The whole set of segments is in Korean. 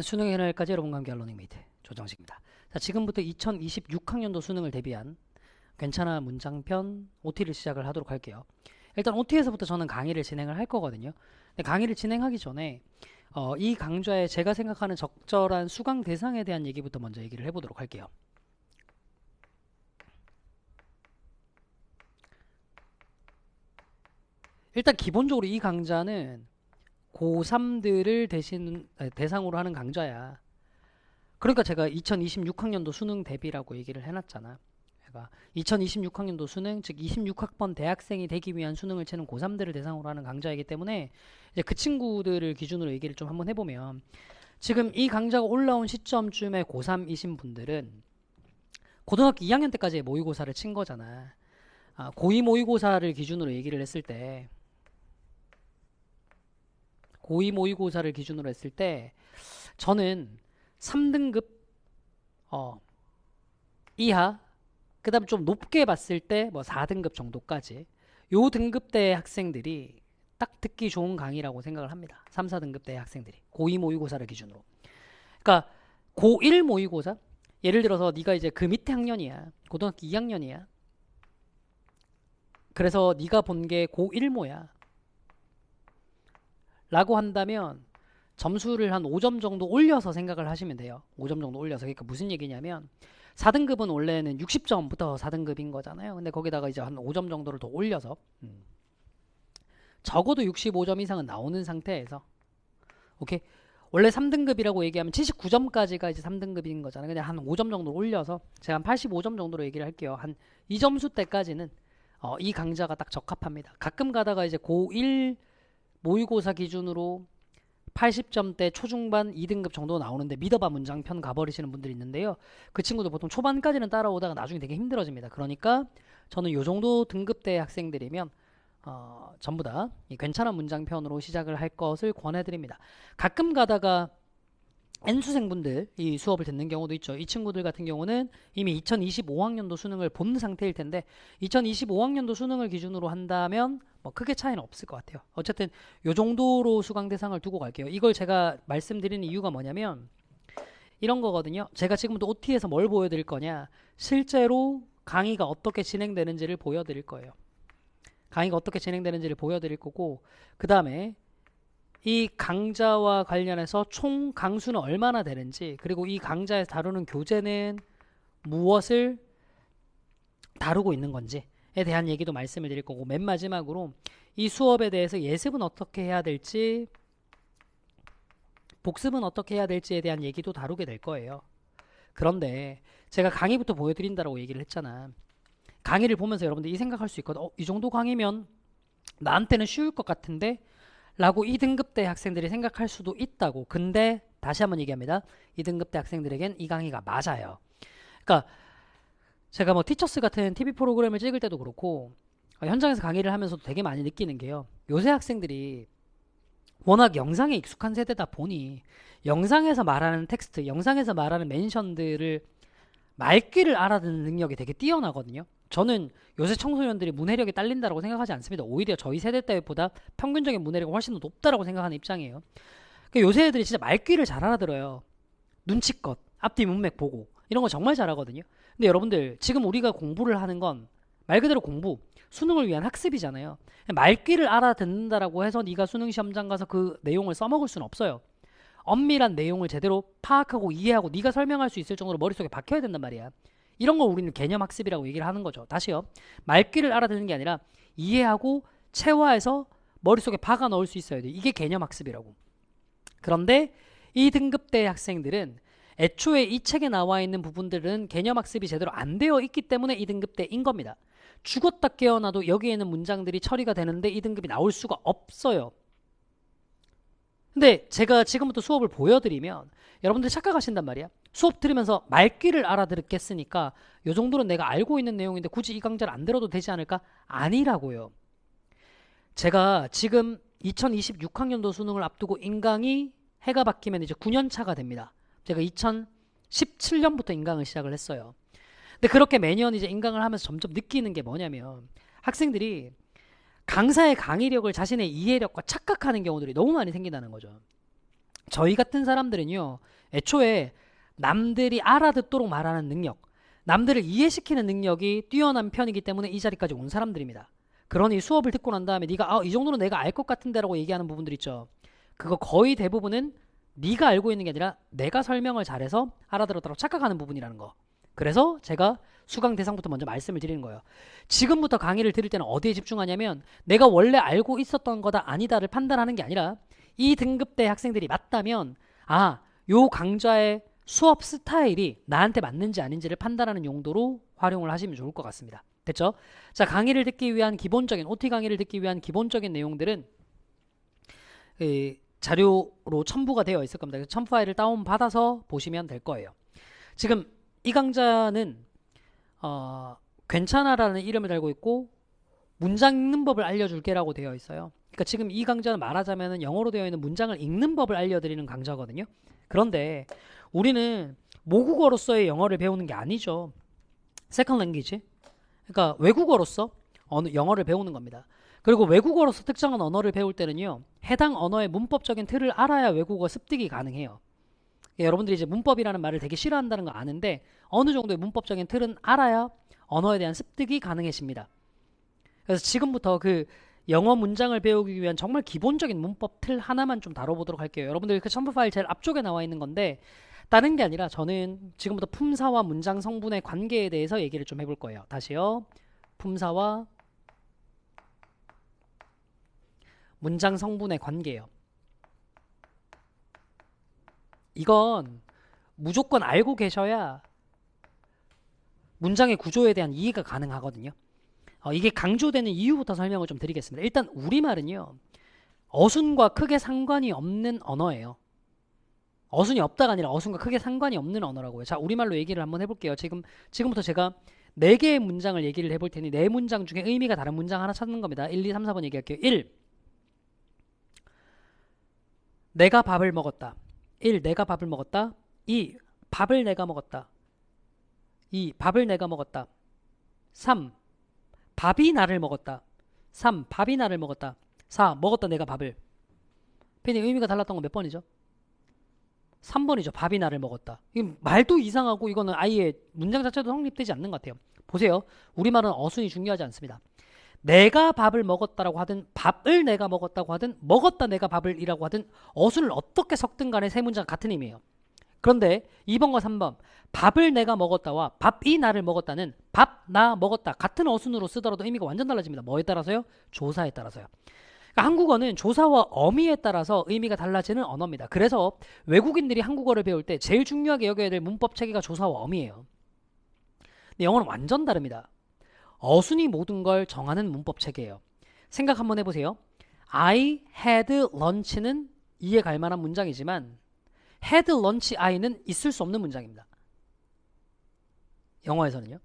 수능의 그날까지 여러분과 함께 러닝메이트 조정식입니다. 자, 지금부터 2026학년도 수능을 대비한 괜찮아 문장편 OT를 시작을 하도록 할게요. 일단 OT에서부터 저는 강의를 진행을 할 거거든요. 근데 강의를 진행하기 전에 이 강좌에 제가 생각하는 적절한 수강 대상에 대한 얘기부터 먼저 얘기를 해보도록 할게요. 일단 기본적으로 이 강좌는 고3들을 대상으로 하는 강좌야. 그러니까 제가 2026학년도 수능 대비라고 얘기를 해놨잖아. 그러니까 2026학년도 수능, 즉 26학번 대학생이 되기 위한 수능을 치는 고3들을 대상으로 하는 강좌이기 때문에 이제 그 친구들을 기준으로 얘기를 좀 한번 해보면, 지금 이 강좌가 올라온 시점쯤에 고3이신 분들은 고등학교 2학년 때까지의 모의고사를 친 거잖아. 고2 모의고사를 기준으로 얘기를 했을 때, 고2 모의고사를 기준으로 했을 때 저는 3등급 이하, 그 다음 좀 높게 봤을 때 뭐 4등급 정도까지 요 등급대 학생들이 딱 듣기 좋은 강의라고 생각을 합니다. 3, 4등급대 학생들이 고2 모의고사를 기준으로. 그러니까 고1 모의고사, 예를 들어서 네가 이제 그 밑에 학년이야. 고등학교 2학년이야. 그래서 네가 본 게 고1모야 라고 한다면 점수를 한 5점 정도 올려서 생각을 하시면 돼요. 5점 정도 올려서. 그러니까 무슨 얘기냐면 4등급은 원래는 60점부터 4등급인 거잖아요. 근데 거기다가 이제 한 5점 정도를 더 올려서 적어도 65점 이상은 나오는 상태에서, 오케이? 원래 3등급이라고 얘기하면 79점까지가 이제 3등급인 거잖아요. 그냥 한 5점 정도 올려서 제가 한 85점 정도로 얘기를 할게요. 한 이 점수 때까지는 이 강좌가 딱 적합합니다. 가끔 가다가 이제 고1 모의고사 기준으로 80점대 초중반 2등급 정도 나오는데 믿어봐 문장편 가버리시는 분들이 있는데요. 그 친구들 보통 초반까지는 따라오다가 나중에 되게 힘들어집니다. 그러니까 저는 요 정도 등급대 학생들이면 전부 다 괜찮은 문장편으로 시작을 할 것을 권해드립니다. 가끔 가다가 N수생분들 이 수업을 듣는 경우도 있죠. 이 친구들 같은 경우는 이미 2025학년도 수능을 본 상태일 텐데 2025학년도 수능을 기준으로 한다면 뭐 크게 차이는 없을 것 같아요. 어쨌든 요 정도로 수강 대상을 두고 갈게요. 이걸 제가 말씀드리는 이유가 뭐냐면 이런 거거든요. 제가 지금부터 OT에서 뭘 보여드릴 거냐, 실제로 강의가 어떻게 진행되는지를 보여드릴 거예요. 강의가 어떻게 진행되는지를 보여드릴 거고, 그 다음에 이 강좌와 관련해서 총 강수는 얼마나 되는지, 그리고 이 강좌에서 다루는 교재는 무엇을 다루고 있는 건지에 대한 얘기도 말씀을 드릴 거고, 맨 마지막으로 이 수업에 대해서 예습은 어떻게 해야 될지, 복습은 어떻게 해야 될지에 대한 얘기도 다루게 될 거예요. 그런데 제가 강의부터 보여드린다라고 얘기를 했잖아. 강의를 보면서 여러분들 이 생각할 수 있거든. 이 정도 강의면 나한테는 쉬울 것 같은데 라고 2등급대 학생들이 생각할 수도 있다고. 근데 다시 한번 얘기합니다. 2등급대 학생들에겐 이 강의가 맞아요. 그러니까 제가 뭐 티처스 같은 TV 프로그램을 찍을 때도 그렇고 현장에서 강의를 하면서도 되게 많이 느끼는 게요. 요새 학생들이 워낙 영상에 익숙한 세대다 보니 영상에서 말하는 텍스트, 영상에서 말하는 멘션들을 말귀를 알아듣는 능력이 되게 뛰어나거든요. 저는 요새 청소년들이 문해력이 딸린다고 생각하지 않습니다. 오히려 저희 세대 때보다 평균적인 문해력이 훨씬 더 높다고 생각하는 입장이에요. 그러니까 요새 애들이 진짜 말귀를 잘 알아들어요. 눈치껏, 앞뒤 문맥 보고 이런 거 정말 잘하거든요. 근데 여러분들 지금 우리가 공부를 하는 건 말 그대로 공부, 수능을 위한 학습이잖아요. 말귀를 알아듣는다라고 해서 네가 수능 시험장 가서 그 내용을 써먹을 수는 없어요. 엄밀한 내용을 제대로 파악하고 이해하고 네가 설명할 수 있을 정도로 머릿속에 박혀야 된단 말이야. 이런 걸 우리는 개념 학습이라고 얘기를 하는 거죠. 다시요. 말귀를 알아듣는 게 아니라 이해하고 체화해서 머릿속에 박아 넣을 수 있어야 돼. 이게 개념 학습이라고. 그런데 이 등급대 학생들은 애초에 이 책에 나와 있는 부분들은 개념 학습이 제대로 안 되어 있기 때문에 이 등급대인 겁니다. 죽었다 깨어나도 여기에는 문장들이 처리가 되는데 이 등급이 나올 수가 없어요. 근데 제가 지금부터 수업을 보여드리면 여러분들 착각하신단 말이야. 수업 들으면서 말귀를 알아듣겠으니까 요 정도는 내가 알고 있는 내용인데 굳이 이 강좌를 안 들어도 되지 않을까? 아니라고요. 제가 지금 2026학년도 수능을 앞두고 인강이 해가 바뀌면 이제 9년 차가 됩니다. 제가 2017년부터 인강을 시작을 했어요. 근데 그렇게 매년 이제 인강을 하면서 점점 느끼는 게 뭐냐면 학생들이 강사의 강의력을 자신의 이해력과 착각하는 경우들이 너무 많이 생긴다는 거죠. 저희 같은 사람들은요, 애초에 남들이 알아듣도록 말하는 능력, 남들을 이해시키는 능력이 뛰어난 편이기 때문에 이 자리까지 온 사람들입니다. 그러니 수업을 듣고 난 다음에 네가 이 정도는 내가 알 것 같은데 라고 얘기하는 부분들 있죠. 그거 거의 대부분은 네가 알고 있는 게 아니라 내가 설명을 잘해서 알아들었다고 착각하는 부분이라는 거. 그래서 제가 수강 대상부터 먼저 말씀을 드리는 거예요. 지금부터 강의를 들을 때는 어디에 집중하냐면 내가 원래 알고 있었던 거다 아니다를 판단하는 게 아니라 이 등급대 학생들이 맞다면 요 강좌의 수업 스타일이 나한테 맞는지 아닌지를 판단하는 용도로 활용을 하시면 좋을 것 같습니다. 됐죠? 자, 강의를 듣기 위한 기본적인 OT 강의를 듣기 위한 기본적인 내용들은 자료로 첨부가 되어 있을 겁니다. 그래서 첨부 파일을 다운받아서 보시면 될 거예요. 지금 이 강좌는 괜찮아라는 이름을 달고 있고 문장 읽는 법을 알려줄게라고 되어 있어요. 그러니까 지금 이 강좌는 말하자면 영어로 되어 있는 문장을 읽는 법을 알려드리는 강좌거든요. 그런데 우리는 모국어로서의 영어를 배우는 게 아니죠. 세컨 랭귀지. 그러니까 외국어로서 영어를 배우는 겁니다. 그리고 외국어로서 특정한 언어를 배울 때는요, 해당 언어의 문법적인 틀을 알아야 외국어 습득이 가능해요. 여러분들이 이제 문법이라는 말을 되게 싫어한다는 거 아는데 어느 정도의 문법적인 틀은 알아야 언어에 대한 습득이 가능해집니다. 그래서 지금부터 그 영어 문장을 배우기 위한 정말 기본적인 문법 틀 하나만 좀 다뤄보도록 할게요. 여러분들 그 첨부 파일 제일 앞쪽에 나와 있는 건데 다른 게 아니라 저는 지금부터 품사와 문장 성분의 관계에 대해서 얘기를 좀 해볼 거예요. 다시요. 품사와 문장 성분의 관계예요. 이건 무조건 알고 계셔야 문장의 구조에 대한 이해가 가능하거든요. 이게 강조되는 이유부터 설명을 좀 드리겠습니다. 일단 우리말은요, 어순과 크게 상관이 없는 언어예요. 어순이 없다가 아니라 어순과 크게 상관이 없는 언어라고요. 자, 우리말로 얘기를 한번 해볼게요. 지금부터 제가 4개의 문장을 얘기를 해볼 테니 4문장 중에 의미가 다른 문장 하나 찾는 겁니다. 1, 2, 3, 4번 얘기할게요. 1. 내가 밥을 먹었다. 1. 내가 밥을 먹었다. 2. 밥을 내가 먹었다. 2. 밥을 내가 먹었다. 3. 밥이 나를 먹었다. 3. 밥이 나를 먹었다. 4. 먹었다 내가 밥을. 피디 의미가 달랐던 건 몇 번이죠? 3번이죠. 밥이 나를 먹었다. 이 말도 이상하고 이거는 아예 문장 자체도 성립되지 않는 것 같아요. 보세요. 우리말은 어순이 중요하지 않습니다. 내가 밥을 먹었다라고 하든 밥을 내가 먹었다고 하든 먹었다 내가 밥을 이라고 하든 어순을 어떻게 섞든 간에 세 문장 같은 의미예요. 그런데 2번과 3번 밥을 내가 먹었다와 밥이 나를 먹었다는 밥, 나, 먹었다 같은 어순으로 쓰더라도 의미가 완전 달라집니다. 뭐에 따라서요? 조사에 따라서요. 그러니까 한국어는 조사와 어미에 따라서 의미가 달라지는 언어입니다. 그래서 외국인들이 한국어를 배울 때 제일 중요하게 여겨야 될 문법 체계가 조사와 어미예요. 근데 영어는 완전 다릅니다. 어순이 모든 걸 정하는 문법 체계예요. 생각 한번 해보세요. I had lunch는 이해 갈 만한 문장이지만 had lunch I는 있을 수 없는 문장입니다. 영어에서는요.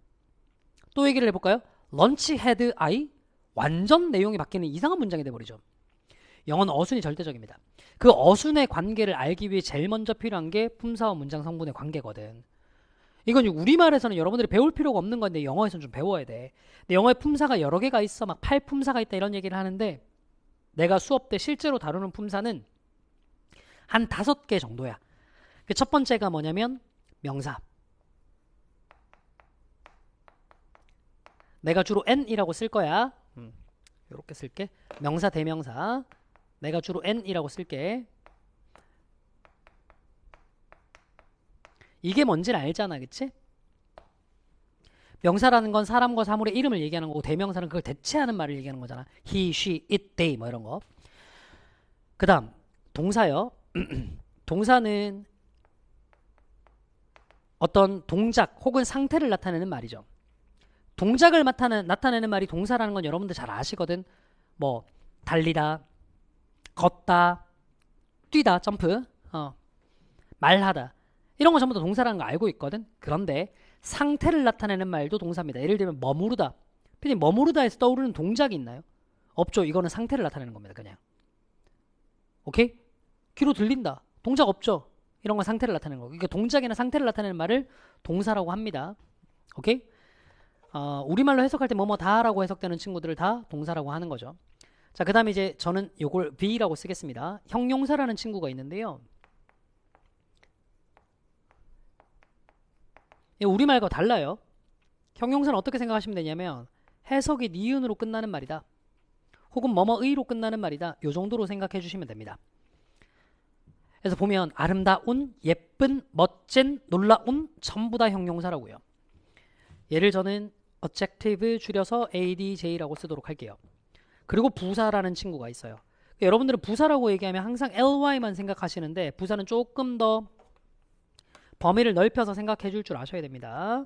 또 얘기를 해볼까요? lunch had I 완전 내용이 바뀌는 이상한 문장이 돼버리죠. 영어는 어순이 절대적입니다. 그 어순의 관계를 알기 위해 제일 먼저 필요한 게 품사와 문장 성분의 관계거든. 이건 우리말에서는 여러분들이 배울 필요가 없는 건데 영어에서는 좀 배워야 돼. 근데 영어에 품사가 여러 개가 있어. 막 8품사가 있다 이런 얘기를 하는데 내가 수업 때 실제로 다루는 품사는 한 5개 정도야. 첫 번째가 뭐냐면 명사. 내가 주로 n이라고 쓸 거야. 이렇게 쓸게. 명사 대명사. 내가 주로 n이라고 쓸게. 이게 뭔지는 알잖아, 그치? 명사라는 건 사람과 사물의 이름을 얘기하는 거고 대명사는 그걸 대체하는 말을 얘기하는 거잖아. he, she, it, they 뭐 이런 거. 그 다음 동사요. 동사는 어떤 동작 혹은 상태를 나타내는 말이죠. 동작을 나타내는 말이 동사라는 건 여러분들 잘 아시거든. 뭐 달리다, 걷다, 뛰다, 점프, 말하다 이런 거 전부 다 동사라는 거 알고 있거든. 그런데 상태를 나타내는 말도 동사입니다. 예를 들면 머무르다. 피디님 머무르다에서 떠오르는 동작이 있나요? 없죠. 이거는 상태를 나타내는 겁니다. 그냥. 오케이? 귀로 들린다. 동작 없죠. 이런 건 상태를 나타내는 거. 그러니까 동작이나 상태를 나타내는 말을 동사라고 합니다. 오케이? 우리말로 해석할 때 뭐뭐다라고 해석되는 친구들을 다 동사라고 하는 거죠. 자, 그 다음에 이제 저는 요걸 V라고 쓰겠습니다. 형용사라는 친구가 있는데요. 우리말과 달라요. 형용사는 어떻게 생각하시면 되냐면 해석이 니은으로 끝나는 말이다. 혹은 뭐뭐의로 끝나는 말이다. 요 정도로 생각해 주시면 됩니다. 그래서 보면 아름다운, 예쁜, 멋진, 놀라운 전부 다 형용사라고요. 얘를 저는 adjective 줄여서 adj라고 쓰도록 할게요. 그리고 부사라는 친구가 있어요. 여러분들은 부사라고 얘기하면 항상 ly만 생각하시는데 부사는 조금 더 범위를 넓혀서 생각해 줄 줄 아셔야 됩니다.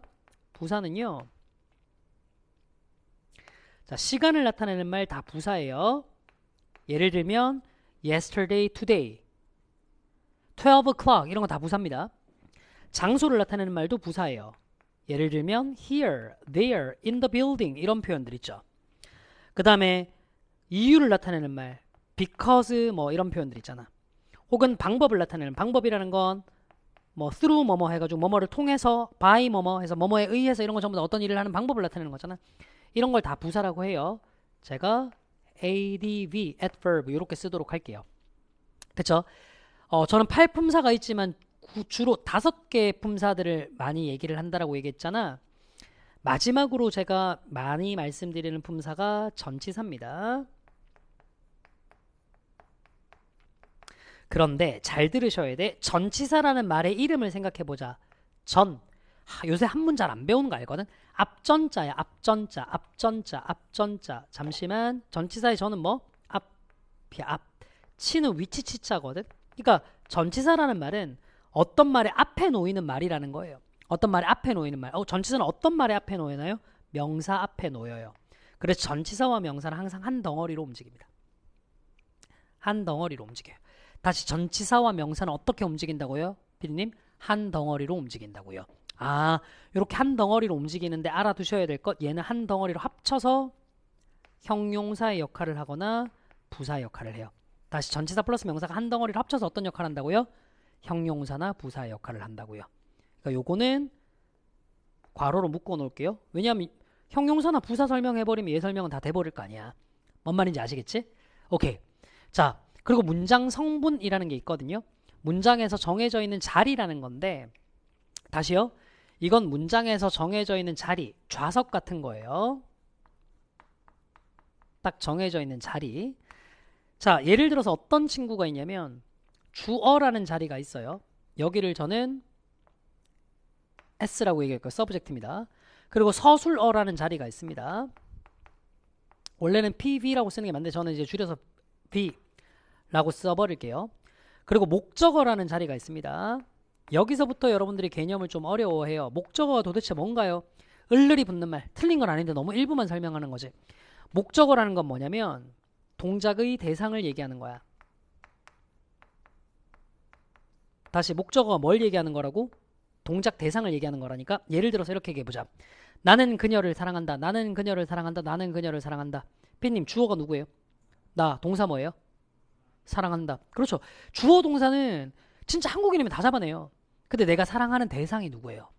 부사는요. 자, 시간을 나타내는 말 다 부사예요. 예를 들면 yesterday, today, 12 o'clock 이런 거 다 부사입니다. 장소를 나타내는 말도 부사예요. 예를 들면 here, there, in the building 이런 표현들 있죠. 그 다음에 이유를 나타내는 말 because 뭐 이런 표현들 있잖아. 혹은 방법을 나타내는 방법이라는 건 뭐 through 뭐뭐 해가지고 뭐뭐를 통해서 by 뭐뭐 해서 뭐뭐에 의해서 이런 거 전부 다 어떤 일을 하는 방법을 나타내는 거잖아. 이런 걸 다 부사라고 해요. 제가 adv, adverb 이렇게 쓰도록 할게요. 그쵸? 저는 8품사가 있지만 주로 5개의 품사들을 많이 얘기를 한다라고 얘기했잖아. 마지막으로 제가 많이 말씀드리는 품사가 전치사입니다. 그런데 잘 들으셔야 돼. 전치사라는 말의 이름을 생각해보자. 전. 요새 한문 잘 안 배우는 거 알거든? 앞전자야. 앞전자. 앞전자. 앞전자. 잠시만. 전치사의 전은 뭐? 앞이야. 앞. 치는 위치 치자거든? 그러니까 전치사라는 말은 어떤 말의 앞에 놓이는 말이라는 거예요. 어떤 말의 앞에 놓이는 말. 전치사는 어떤 말의 앞에 놓이나요? 명사 앞에 놓여요. 그래서 전치사와 명사는 항상 한 덩어리로 움직입니다. 한 덩어리로 움직여요. 다시 전치사와 명사는 어떻게 움직인다고요? 피디님? 한 덩어리로 움직인다고요. 아, 이렇게 한 덩어리로 움직이는데 알아두셔야 될 것. 얘는 한 덩어리로 합쳐서 형용사의 역할을 하거나 부사의 역할을 해요. 다시 전치사 플러스 명사가 한 덩어리로 합쳐서 어떤 역할을 한다고요? 형용사나 부사의 역할을 한다고요. 그러니까 요거는 괄호로 묶어 놓을게요. 왜냐하면 형용사나 부사 설명해버리면 얘 설명은 다 돼버릴 거 아니야. 뭔 말인지 아시겠지? 오케이. 자, 그리고 문장 성분이라는 게 있거든요. 문장에서 정해져 있는 자리라는 건데 다시요. 이건 문장에서 정해져 있는 자리, 좌석 같은 거예요. 딱 정해져 있는 자리. 자, 예를 들어서 어떤 친구가 있냐면 주어라는 자리가 있어요. 여기를 저는 S라고 얘기할 거예요. 서브젝트입니다. 그리고 서술어라는 자리가 있습니다. 원래는 PV라고 쓰는 게 맞는데 저는 이제 줄여서 V라고 써버릴게요. 그리고 목적어라는 자리가 있습니다. 여기서부터 여러분들이 개념을 좀 어려워해요. 목적어가 도대체 뭔가요? 을을이 붙는 말. 틀린 건 아닌데 너무 일부만 설명하는 거지. 목적어라는 건 뭐냐면 동작의 대상을 얘기하는 거야. 다시 목적어가 뭘 얘기하는 거라고? 동작 대상을 얘기하는 거라니까. 예를 들어서 이렇게 얘기해보자. 나는 그녀를 사랑한다. 나는 그녀를 사랑한다. 나는 그녀를 사랑한다. 피디님 주어가 누구예요? 나. 동사 뭐예요? 사랑한다. 그렇죠. 주어 동사는 진짜 한국인이면 다 잡아내요. 근데 내가 사랑하는 대상이 누구예요?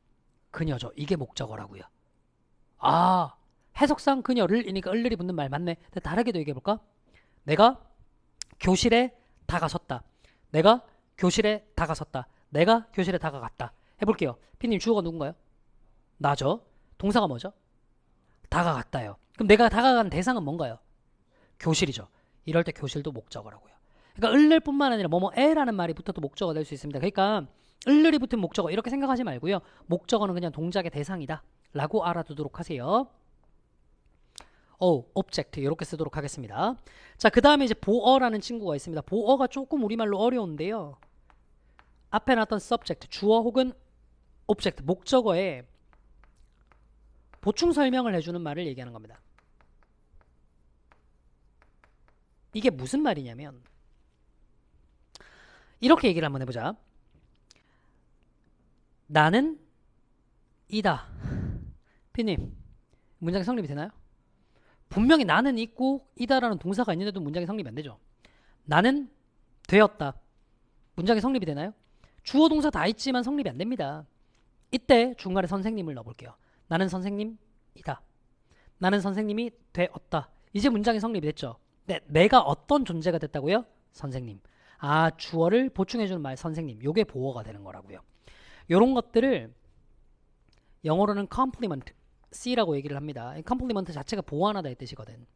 그녀죠. 이게 목적어라고요. 아, 해석상 그녀를 이니까 을을이 붙는 말 맞네. 근데 다르게도 얘기해볼까? 내가 교실에 다가섰다. 내가 교실에 다가섰다. 내가 교실에 다가갔다. 해볼게요. 피디님 주어가 누군가요? 나죠. 동사가 뭐죠? 다가갔다요. 그럼 내가 다가간 대상은 뭔가요? 교실이죠. 이럴 때 교실도 목적어라고요. 그러니까 을을뿐만 아니라 뭐뭐에라는 말이 붙어도 목적어가 될 수 있습니다. 그러니까 을을이 붙은 목적어 이렇게 생각하지 말고요. 목적어는 그냥 동작의 대상이다 라고 알아두도록 하세요. object 이렇게 쓰도록 하겠습니다. 자, 그 다음에 이제 보어라는 친구가 있습니다. 보어가 조금 우리말로 어려운데요. 앞에 나왔던 subject, 주어 혹은 object, 목적어에 보충 설명을 해주는 말을 얘기하는 겁니다. 이게 무슨 말이냐면 이렇게 얘기를 한번 해보자. 나는 이다. 피님, 문장이 성립이 되나요? 분명히 나는 있고 이다라는 동사가 있는데도 문장이 성립이 안 되죠. 나는 되었다. 문장이 성립이 되나요? 주어 동사 다 있지만 성립이 안 됩니다. 이때 중간에 선생님을 넣어볼게요. 나는 선생님이다. 나는 선생님이 되었다. 이제 문장이 성립이 됐죠. 네, 내가 어떤 존재가 됐다고요? 선생님. 아, 주어를 보충해주는 말 선생님. 요게 보어가 되는 거라고요. 요런 것들을 영어로는 complement, C라고 얘기를 합니다. complement 자체가 보완하다 이 뜻이거든.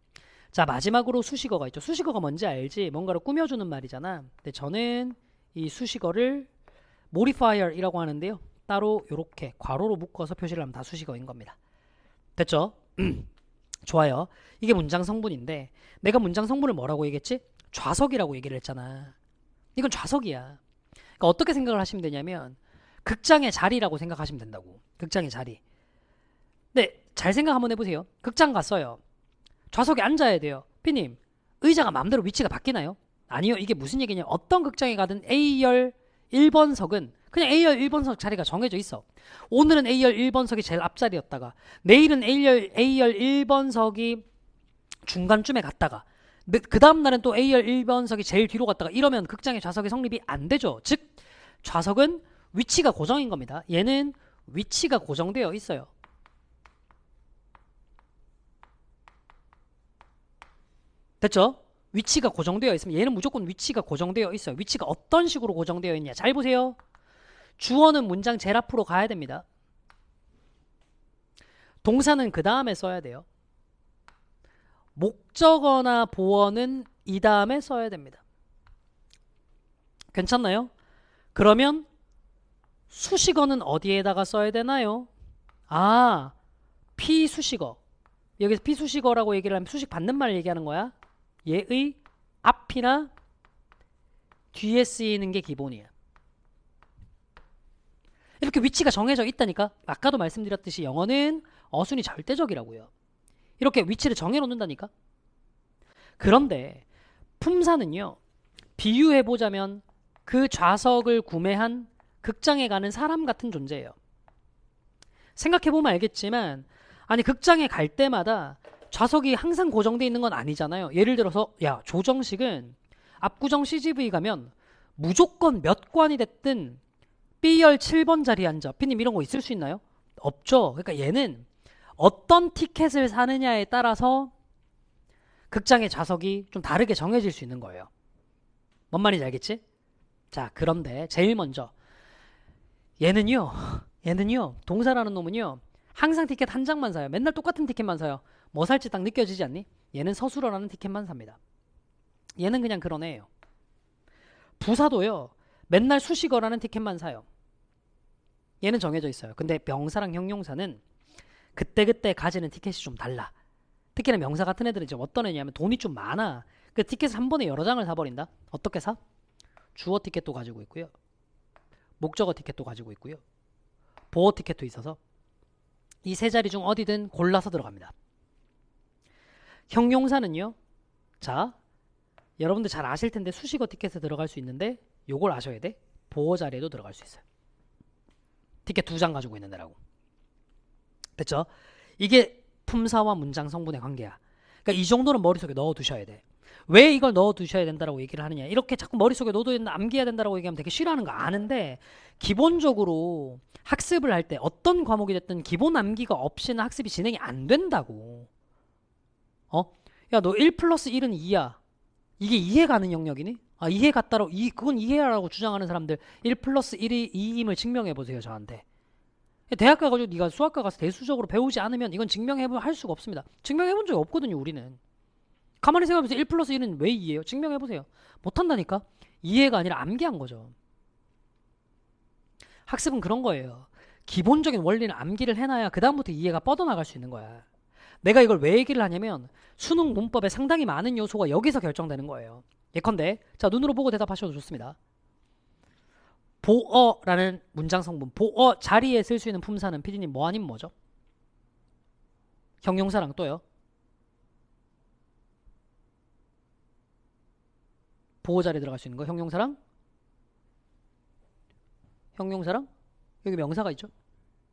자, 마지막으로 수식어가 있죠. 수식어가 뭔지 알지? 뭔가를 꾸며주는 말이잖아. 근데 저는 이 수식어를 modifier이라고 하는데요. 따로 이렇게 괄호로 묶어서 표시를 하면 다 수식어인 겁니다. 됐죠? 좋아요. 이게 문장 성분인데 내가 문장 성분을 뭐라고 얘기했지? 좌석이라고 얘기를 했잖아. 이건 좌석이야. 그러니까 어떻게 생각을 하시면 되냐면 극장의 자리라고 생각하시면 된다고. 극장의 자리. 근데 잘 생각 한번 해보세요. 극장 갔어요. 좌석에 앉아야 돼요. 피님, 의자가 마음대로 위치가 바뀌나요? 아니요. 이게 무슨 얘기냐? 어떤 극장에 가든 A열 1번석은 그냥 A열 1번석 자리가 정해져 있어. 오늘은 A열 1번석이 제일 앞자리였다가 내일은 A열 1번석이 중간쯤에 갔다가 그 다음 날은 또 A열 1번석이 제일 뒤로 갔다가 이러면 극장의 좌석의 성립이 안 되죠. 즉 좌석은 위치가 고정인 겁니다. 얘는 위치가 고정되어 있어요. 됐죠? 위치가 고정되어 있으면 얘는 무조건 위치가 고정되어 있어요. 위치가 어떤 식으로 고정되어 있냐. 잘 보세요. 주어는 문장 제일 앞으로 가야 됩니다. 동사는 그 다음에 써야 돼요. 목적어나 보어는 이 다음에 써야 됩니다. 괜찮나요? 그러면 수식어는 어디에다가 써야 되나요? 아, 피수식어. 여기서 피수식어라고 얘기를 하면 수식 받는 말을 얘기하는 거야. 얘의 앞이나 뒤에 쓰이는 게 기본이야. 이렇게 위치가 정해져 있다니까. 아까도 말씀드렸듯이 영어는 어순이 절대적이라고요. 이렇게 위치를 정해놓는다니까. 그런데 품사는요. 비유해보자면 그 좌석을 구매한 극장에 가는 사람 같은 존재예요. 생각해보면 알겠지만 아니 극장에 갈 때마다 좌석이 항상 고정되어 있는 건 아니잖아요. 예를 들어서 야 조정식은 압구정 CGV 가면 무조건 몇 관이 됐든 B열 7번 자리에 앉아. 피님 이런 거 있을 수 있나요? 없죠. 그러니까 얘는 어떤 티켓을 사느냐에 따라서 극장의 좌석이 좀 다르게 정해질 수 있는 거예요. 뭔 말인지 알겠지? 자, 그런데 제일 먼저 얘는요 동사라는 놈은요 항상 티켓 한 장만 사요. 맨날 똑같은 티켓만 사요. 뭐 살지 딱 느껴지지 않니? 얘는 서술어라는 티켓만 삽니다. 얘는 그냥 그런 애예요. 부사도요 맨날 수식어라는 티켓만 사요. 얘는 정해져 있어요. 근데 명사랑 형용사는 그때그때 가지는 티켓이 좀 달라. 특히나 명사 같은 애들은 좀 어떤 애냐면 돈이 좀 많아. 그 티켓을 한 번에 여러 장을 사버린다. 어떻게 사? 주어 티켓도 가지고 있고요. 목적어 티켓도 가지고 있고요. 보어 티켓도 있어서 이 세 자리 중 어디든 골라서 들어갑니다. 형용사는요. 자, 여러분들 잘 아실 텐데 수식어 티켓에 들어갈 수 있는데 요걸 아셔야 돼. 보어 자리에도 들어갈 수 있어요. 티켓 2장 가지고 있는 애라고. 됐죠? 이게 품사와 문장 성분의 관계야. 그러니까 이 정도는 머릿속에 넣어두셔야 돼. 왜 이걸 넣어두셔야 된다라고 얘기를 하느냐. 이렇게 자꾸 머릿속에 넣어둬야 된다, 암기해야 된다라고 얘기하면 되게 싫어하는 거 아는데 기본적으로 학습을 할 때 어떤 과목이 됐든 기본 암기가 없이는 학습이 진행이 안 된다고. 야, 너 1 플러스 1은 2야. 이게 이해 가는 영역이니? 아, 이해 같다라고, 그건 이해라고 주장하는 사람들 1 플러스 1이 2임을 증명해보세요, 저한테. 대학 가가지고 네가 수학과 가서 대수적으로 배우지 않으면 이건 할 수가 없습니다. 증명해본 적이 없거든요, 우리는. 가만히 생각해보세요. 1 플러스 1은 왜 2예요? 증명해보세요. 못한다니까? 이해가 아니라 암기한 거죠. 학습은 그런 거예요. 기본적인 원리는 암기를 해놔야 그 다음부터 이해가 뻗어나갈 수 있는 거야. 내가 이걸 왜 얘기를 하냐면 수능 문법에 상당히 많은 요소가 여기서 결정되는 거예요. 예컨대 자 눈으로 보고 대답하셔도 좋습니다. 보어라는 문장 성분, 보어 자리에 쓸 수 있는 품사는 피디님 뭐 아닌 뭐죠? 형용사랑 또요? 보어 자리에 들어갈 수 있는 거 형용사랑? 형용사랑? 여기 명사가 있죠?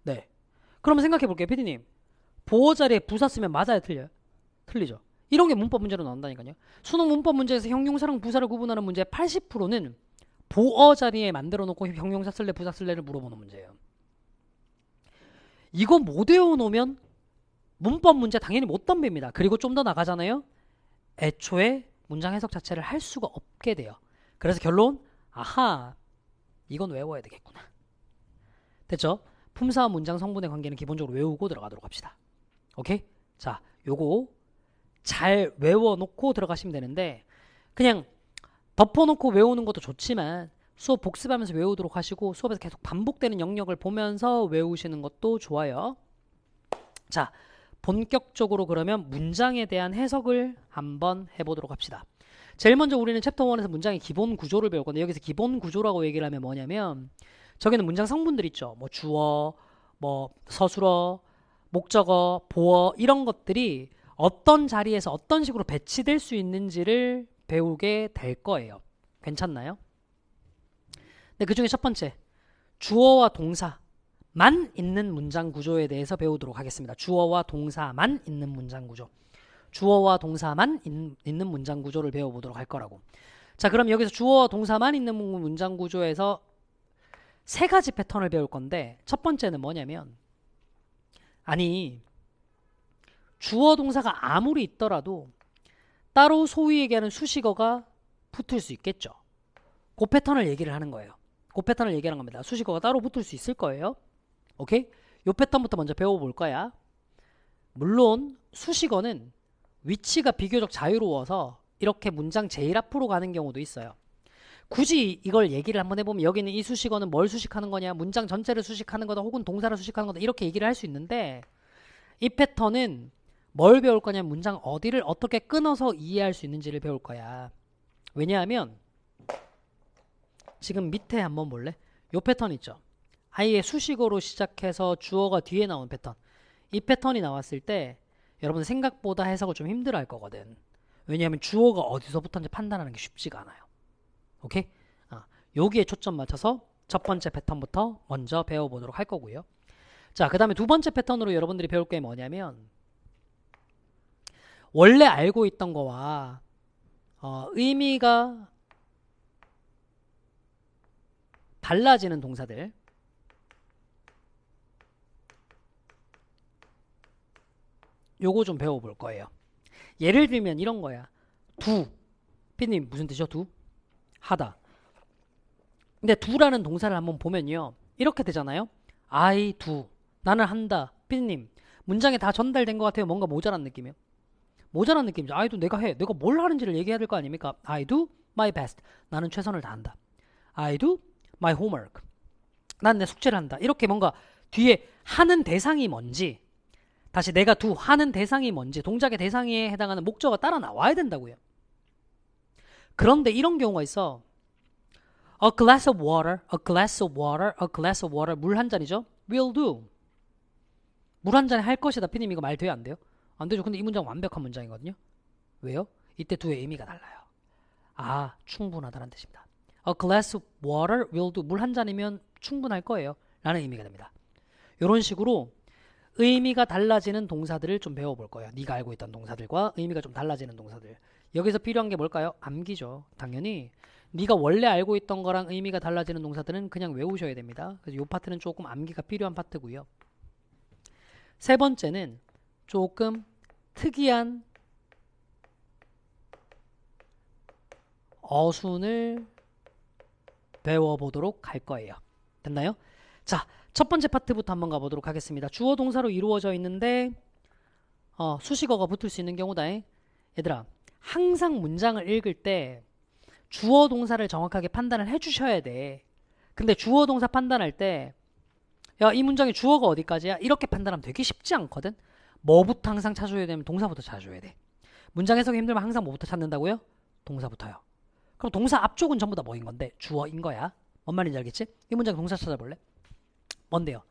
네. 그러면 생각해 볼게요, 피디님. 보어 자리에 부사 쓰면 맞아요, 틀려요? 틀리죠. 이런 게 문법 문제로 나온다니까요. 수능 문법 문제에서 형용사랑 부사를 구분하는 문제의 80%는 보어 자리에 만들어 놓고 형용사 쓸래 부사 쓸래를 물어보는 문제예요. 이거 못 외워놓으면 문법 문제 당연히 못 덤빕니다. 그리고 좀 더 나가잖아요. 애초에 문장 해석 자체를 할 수가 없게 돼요. 그래서 결론, 아하, 이건 외워야 되겠구나. 됐죠? 품사와 문장 성분의 관계는 기본적으로 외우고 들어가도록 합시다. 오케이? 자, 요거 잘 외워놓고 들어가시면 되는데 그냥 덮어놓고 외우는 것도 좋지만 수업 복습하면서 외우도록 하시고 수업에서 계속 반복되는 영역을 보면서 외우시는 것도 좋아요. 자, 본격적으로 그러면 문장에 대한 해석을 한번 해보도록 합시다. 제일 먼저 우리는 챕터 1에서 문장의 기본 구조를 배울 건데 여기서 기본 구조라고 얘기를 하면 뭐냐면 저기는 문장 성분들 있죠. 뭐 주어, 뭐 서술어, 목적어, 보어 이런 것들이 어떤 자리에서 어떤 식으로 배치될 수 있는지를 배우게 될 거예요. 괜찮나요? 네, 그 중에 첫 번째 주어와 동사만 있는 문장 구조에 대해서 배우도록 하겠습니다. 주어와 동사만 있는 문장 구조. 주어와 동사만 있는 문장 구조를 배워보도록 할 거라고. 자, 그럼 여기서 주어와 동사만 있는 문장 구조에서 세 가지 패턴을 배울 건데 첫 번째는 뭐냐면 아니 주어 동사가 아무리 있더라도 따로 소위 얘기하는 수식어가 붙을 수 있겠죠. 그 패턴을 얘기를 하는 거예요. 그 패턴을 얘기하는 겁니다. 수식어가 따로 붙을 수 있을 거예요. 오케이? 요 패턴부터 먼저 배워볼 거야. 물론 수식어는 위치가 비교적 자유로워서 이렇게 문장 제일 앞으로 가는 경우도 있어요. 굳이 이걸 얘기를 한번 해보면 여기는 이 수식어는 뭘 수식하는 거냐, 문장 전체를 수식하는 거다 혹은 동사를 수식하는 거다 이렇게 얘기를 할 수 있는데 이 패턴은 뭘 배울 거냐면 문장 어디를 어떻게 끊어서 이해할 수 있는지를 배울 거야. 왜냐하면 지금 밑에 한번 볼래? 요 패턴 있죠. 아예 수식어로 시작해서 주어가 뒤에 나온 패턴. 이 패턴이 나왔을 때 여러분 생각보다 해석을 좀 힘들어 할 거거든. 왜냐하면 주어가 어디서부터인지 판단하는 게 쉽지가 않아요. 오케이? 여기에 초점 맞춰서 첫 번째 패턴부터 먼저 배워보도록 할 거고요. 자, 그 다음에 두 번째 패턴으로 여러분들이 배울 게 뭐냐면 원래 알고 있던 거와 의미가 달라지는 동사들. 요거 좀 배워볼 거예요. 예를 들면 이런 거야. 두. 피디님 무슨 뜻이요? 두? 하다. 근데 두라는 동사를 한번 보면요. 이렇게 되잖아요. I do. 나는 한다. 피디님 문장에 다 전달된 것 같아요. 뭔가 모자란 느낌이요. 모자란 느낌이죠. I do 내가 해. 내가 뭘 하는지를 얘기해야 될 거 아닙니까? I do my best. 나는 최선을 다한다. I do my homework. 난 내 숙제를 한다. 이렇게 뭔가 뒤에 하는 대상이 뭔지 다시 내가 do 하는 대상이 뭔지 동작의 대상에 해당하는 목적어가 따라 나와야 된다고요. 그런데 이런 경우가 있어. A glass of water, a glass of water, a glass of water. 물 한 잔이죠. Will do. 물 한 잔에 할 것이다. 피님 이거 말 돼요? 안 돼요? 안 되죠. 근데 이 문장 완벽한 문장이거든요. 왜요? 이때 두의 의미가 달라요. 아, 충분하다는 뜻입니다. A glass of water will do. 물 한 잔이면 충분할 거예요. 라는 의미가 됩니다. 이런 식으로 의미가 달라지는 동사들을 좀 배워볼 거예요. 네가 알고 있던 동사들과 의미가 좀 달라지는 동사들. 여기서 필요한 게 뭘까요? 암기죠. 당연히 네가 원래 알고 있던 거랑 의미가 달라지는 동사들은 그냥 외우셔야 됩니다. 그래서 이 파트는 조금 암기가 필요한 파트고요. 세 번째는 조금 특이한 어순을 배워보도록 할 거예요. 됐나요? 자, 첫 번째 파트부터 한번 가보도록 하겠습니다. 주어 동사로 이루어져 있는데 수식어가 붙을 수 있는 경우다. 얘들아, 항상 문장을 읽을 때 주어 동사를 정확하게 판단을 해주셔야 돼. 근데 주어 동사 판단할 때 야, 이 문장의 주어가 어디까지야? 이렇게 판단하면 되게 쉽지 않거든. 뭐부터 항상 찾아줘야 되면 동사부터 찾아줘야 돼. 문장 해석이 힘들면 항상 뭐부터 찾는다고요? 동사부터요. 그럼 동사 앞쪽은 전부 다 뭐인 건데? 주어인 거야. 뭔 말인지 알겠지? 이 문장 동사 찾아볼래? 뭔데요?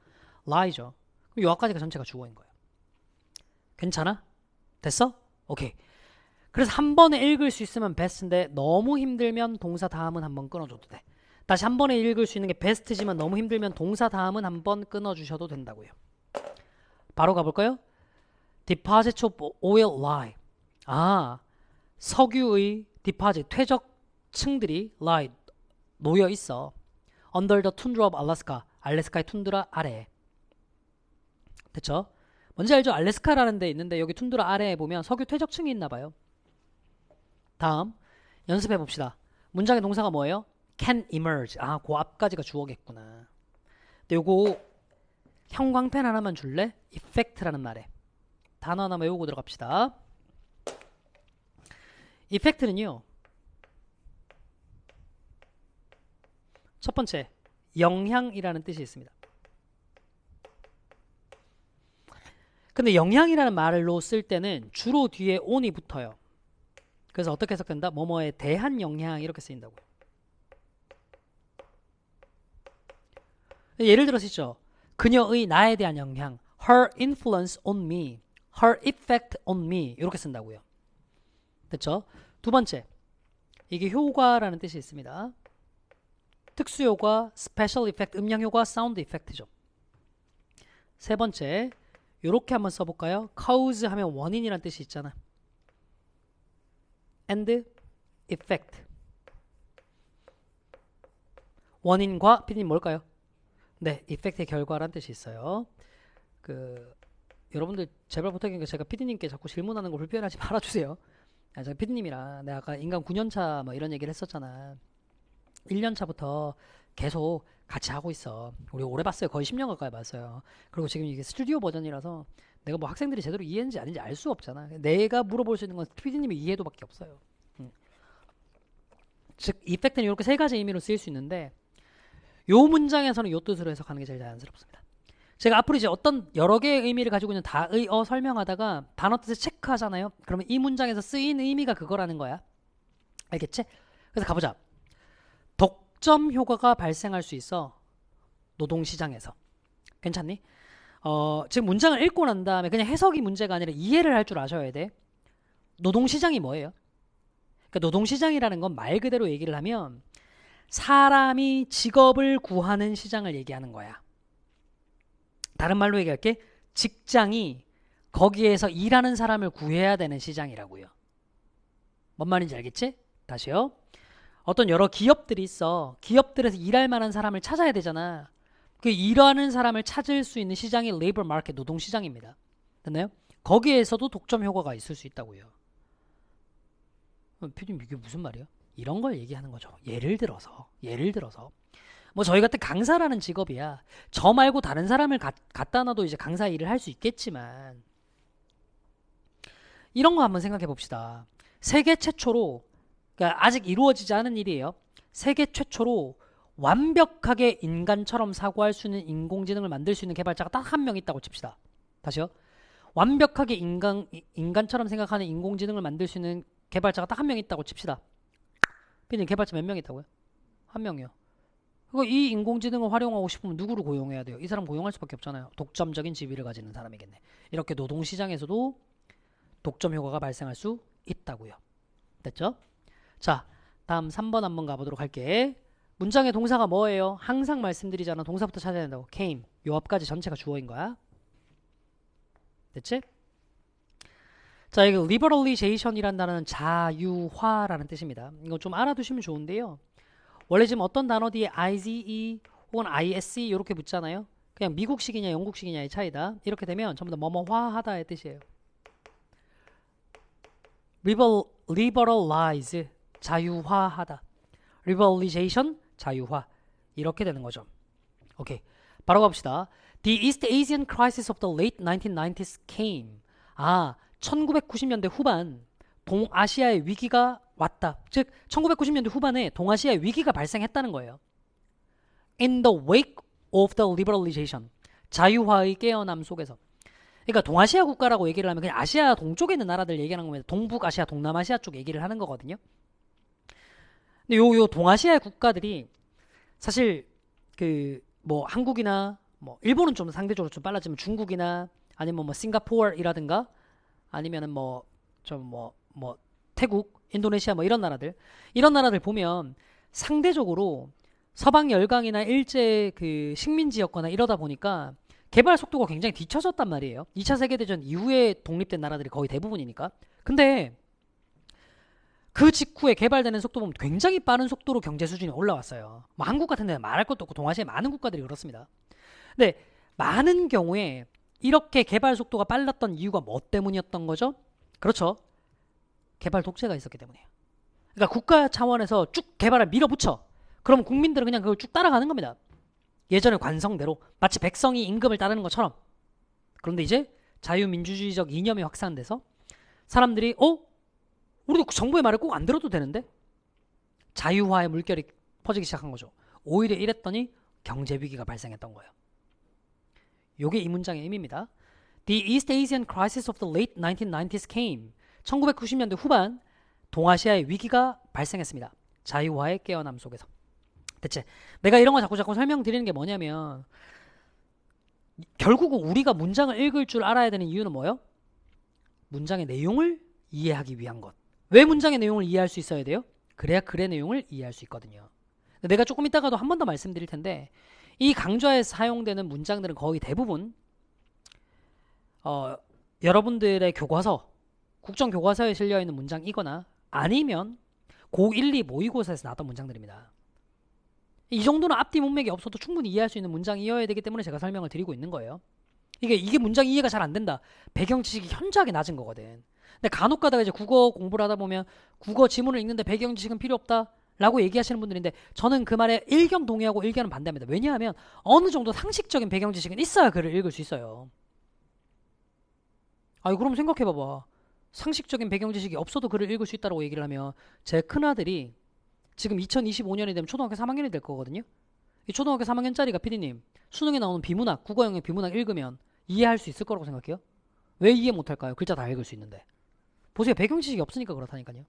lie죠. 그럼 요 앞까지가 전체가 주어인 거예요. 괜찮아? 됐어? 오케이. 그래서 한 번에 읽을 수 있으면 베스트인데 너무 힘들면 동사 다음은 한번 끊어줘도 돼. 다시 한 번에 읽을 수 있는 게 베스트지만 너무 힘들면 동사 다음은 한번 끊어주셔도 된다고요. 바로 가볼까요? Deposits of oil lie. 석유의 deposit, 퇴적층들이 lie, 놓여 있어. Under the tundra of Alaska. 알래스카의 툰드라 아래. 됐죠? 뭔지 알죠? 알래스카라는 데 있는데 여기 툰드라 아래에 보면 석유 퇴적층이 있나 봐요. 다음 연습해 봅시다. 문장의 동사가 뭐예요? can emerge. 그 앞까지가 주어겠구나. 근데 요거 형광펜 하나만 줄래? effect라는 말에 단어 하나 외우고 들어갑시다. effect는요, 첫 번째 영향이라는 뜻이 있습니다. 근데 영향이라는 말로 쓸 때는 주로 뒤에 on이 붙어요. 그래서 어떻게 해석된다? 뭐뭐에 대한 영향 이렇게 쓰인다고. 예를 들어서 있죠. 그녀의 나에 대한 영향, her influence on me, her effect on me 이렇게 쓴다고요. 됐죠? 두 번째, 이게 효과라는 뜻이 있습니다. 특수효과, special effect, 음향효과, sound effect죠. 세 번째, 요렇게 한번 써볼까요? cause 하면 원인이라는 뜻이 있잖아. and effect. 원인과 피디님 뭘까요? 네, effect의 결과라는 뜻이 있어요. 여러분들 제발 부탁이니까 제가 피디님께 자꾸 질문하는 거 불편하지 말아주세요. 제가 피디님이랑 내가 아까 인간 9년차 뭐 이런 얘기를 했었잖아. 1년차부터 계속 같이 하고 있어. 우리 오래 봤어요. 거의 10년 가까이 봤어요. 그리고 지금 이게 스튜디오 버전이라서 내가 뭐 학생들이 제대로 이해했는지 아닌지 알 수 없잖아. 내가 물어볼 수 있는 건 피디님의 이해도밖에 없어요. 즉 이펙트는 이렇게 세 가지 의미로 쓰일 수 있는데 요 문장에서는 요 뜻으로 해석하는 게 제일 자연스럽습니다. 제가 앞으로 이제 어떤 여러 개의 의미를 가지고 있는 다의어 설명하다가 단어 뜻을 체크하잖아요. 그러면 이 문장에서 쓰인 의미가 그거라는 거야. 알겠지? 그래서 가보자. 독점 효과가 발생할 수 있어. 노동시장에서. 괜찮니? 지금 문장을 읽고 난 다음에 그냥 해석이 문제가 아니라 이해를 할 줄 아셔야 돼. 노동시장이 뭐예요? 그러니까 노동시장이라는 건 말 그대로 얘기를 하면 사람이 직업을 구하는 시장을 얘기하는 거야. 다른 말로 얘기할게. 직장이 거기에서 일하는 사람을 구해야 되는 시장이라고요. 뭔 말인지 알겠지? 다시요. 어떤 여러 기업들이 있어. 기업들에서 일할 만한 사람을 찾아야 되잖아. 그 일하는 사람을 찾을 수 있는 시장이 레이버 마켓, 노동시장입니다. 됐나요? 거기에서도 독점 효과가 있을 수 있다고요. 피디님 이게 무슨 말이야? 이런 걸 얘기하는 거죠. 예를 들어서 뭐 저희 같은 강사라는 직업이야. 저 말고 다른 사람을 갖다 놔도 이제 강사 일을 할 수 있겠지만 이런 거 한번 생각해 봅시다. 세계 최초로, 그러니까 아직 이루어지지 않은 일이에요. 세계 최초로 완벽하게 인간처럼 사고할 수 있는 인공지능을 만들 수 있는 개발자가 딱 한 명 있다고 칩시다. 다시요. 완벽하게 인간처럼 생각하는 인공지능을 만들 수 있는 개발자가 딱 한 명 있다고 칩시다. 피디님 개발자 몇 명 있다고요? 한 명이요. 그리고 이 인공지능을 활용하고 싶으면 누구를 고용해야 돼요? 이 사람 고용할 수밖에 없잖아요. 독점적인 지위를 가지는 사람이겠네. 이렇게 노동시장에서도 독점 효과가 발생할 수 있다고요. 됐죠? 자, 다음 3번 한번 가보도록 할게. 문장의 동사가 뭐예요? 항상 말씀드리잖아. 동사부터 찾아야 된다고. came. 요 앞까지 전체가 주어인 거야. 됐지? 자, 이거 liberalization이라는 단어는 자유화라는 뜻입니다. 이거 좀 알아두시면 좋은데요. 원래 지금 어떤 단어 뒤에 IZE 혹은 ISE 이렇게 붙잖아요. 그냥 미국식이냐 영국식이냐의 차이다. 이렇게 되면 전부 다 뭐뭐화하다의 뜻이에요. liberalize, 자유화하다. liberalization, 자유화. 이렇게 되는 거죠. 오케이. 바로 갑시다. The East Asian crisis of the late 1990s came. 1990년대 후반 동아시아의 위기가 왔다. 즉 1990년대 후반에 동아시아의 위기가 발생했다는 거예요. In the wake of the liberalization. 자유화의 깨어남 속에서. 그러니까 동아시아 국가라고 얘기를 하면 그냥 아시아 동쪽에 있는 나라들 얘기하는 겁니다. 동북아시아, 동남아시아 쪽 얘기를 하는 거거든요. 근데 요 동아시아의 국가들이 사실 뭐 한국이나 뭐 일본은 좀 상대적으로 좀 빨라지면 중국이나 아니면 뭐 싱가포르이라든가 아니면은 뭐 태국, 인도네시아 뭐 이런 나라들 보면 상대적으로 서방 열강이나 일제 식민지였거나 이러다 보니까 개발 속도가 굉장히 뒤처졌단 말이에요. 2차 세계대전 이후에 독립된 나라들이 거의 대부분이니까. 근데 그 직후에 개발되는 속도 보면 굉장히 빠른 속도로 경제 수준이 올라왔어요. 뭐 한국 같은 데는 말할 것도 없고 동아시아의 많은 국가들이 그렇습니다. 근데 많은 경우에 이렇게 개발 속도가 빨랐던 이유가 뭐 때문이었던 거죠? 그렇죠. 개발 독재가 있었기 때문이에요. 그러니까 국가 차원에서 쭉 개발을 밀어붙여. 그럼 국민들은 그냥 그걸 쭉 따라가는 겁니다. 예전의 관성대로 마치 백성이 임금을 따르는 것처럼. 그런데 이제 자유민주주의적 이념이 확산돼서 사람들이 우리도 정부의 말을 꼭 안 들어도 되는데? 자유화의 물결이 퍼지기 시작한 거죠. 오히려 이랬더니 경제 위기가 발생했던 거예요. 요게 이 문장의 의미입니다. The East Asian crisis of the late 1990s came. 1990년대 후반 동아시아의 위기가 발생했습니다. 자유화의 깨어남 속에서. 대체 내가 이런 거 자꾸 설명드리는 게 뭐냐면 결국은 우리가 문장을 읽을 줄 알아야 되는 이유는 뭐예요? 문장의 내용을 이해하기 위한 것. 왜 문장의 내용을 이해할 수 있어야 돼요? 그래야 글의 내용을 이해할 수 있거든요. 내가 조금 이따가도 한 번 더 말씀드릴 텐데 이 강좌에서 사용되는 문장들은 거의 대부분 여러분들의 교과서, 국정교과서에 실려있는 문장이거나 아니면 고1, 2 모의고사에서 나왔던 문장들입니다. 이 정도는 앞뒤 문맥이 없어도 충분히 이해할 수 있는 문장이어야 되기 때문에 제가 설명을 드리고 있는 거예요. 이게 문장 이해가 잘 안 된다. 배경 지식이 현저하게 낮은 거거든. 근데 간혹 가다가 이제 국어 공부를 하다 보면 국어 지문을 읽는데 배경 지식은 필요 없다 라고 얘기하시는 분들인데 저는 그 말에 일견 동의하고 일견은 반대합니다. 왜냐하면 어느 정도 상식적인 배경 지식은 있어야 글을 읽을 수 있어요. 그럼 생각해봐봐. 상식적인 배경 지식이 없어도 글을 읽을 수 있다고 얘기를 하면 제 큰아들이 지금 2025년이 되면 초등학교 3학년이 될 거거든요. 이 초등학교 3학년짜리가 피디님 수능에 나오는 비문학, 국어형의 비문학 읽으면 이해할 수 있을 거라고 생각해요? 왜 이해 못할까요? 글자 다 읽을 수 있는데. 보세요. 배경 지식이 없으니까 그렇다니까요.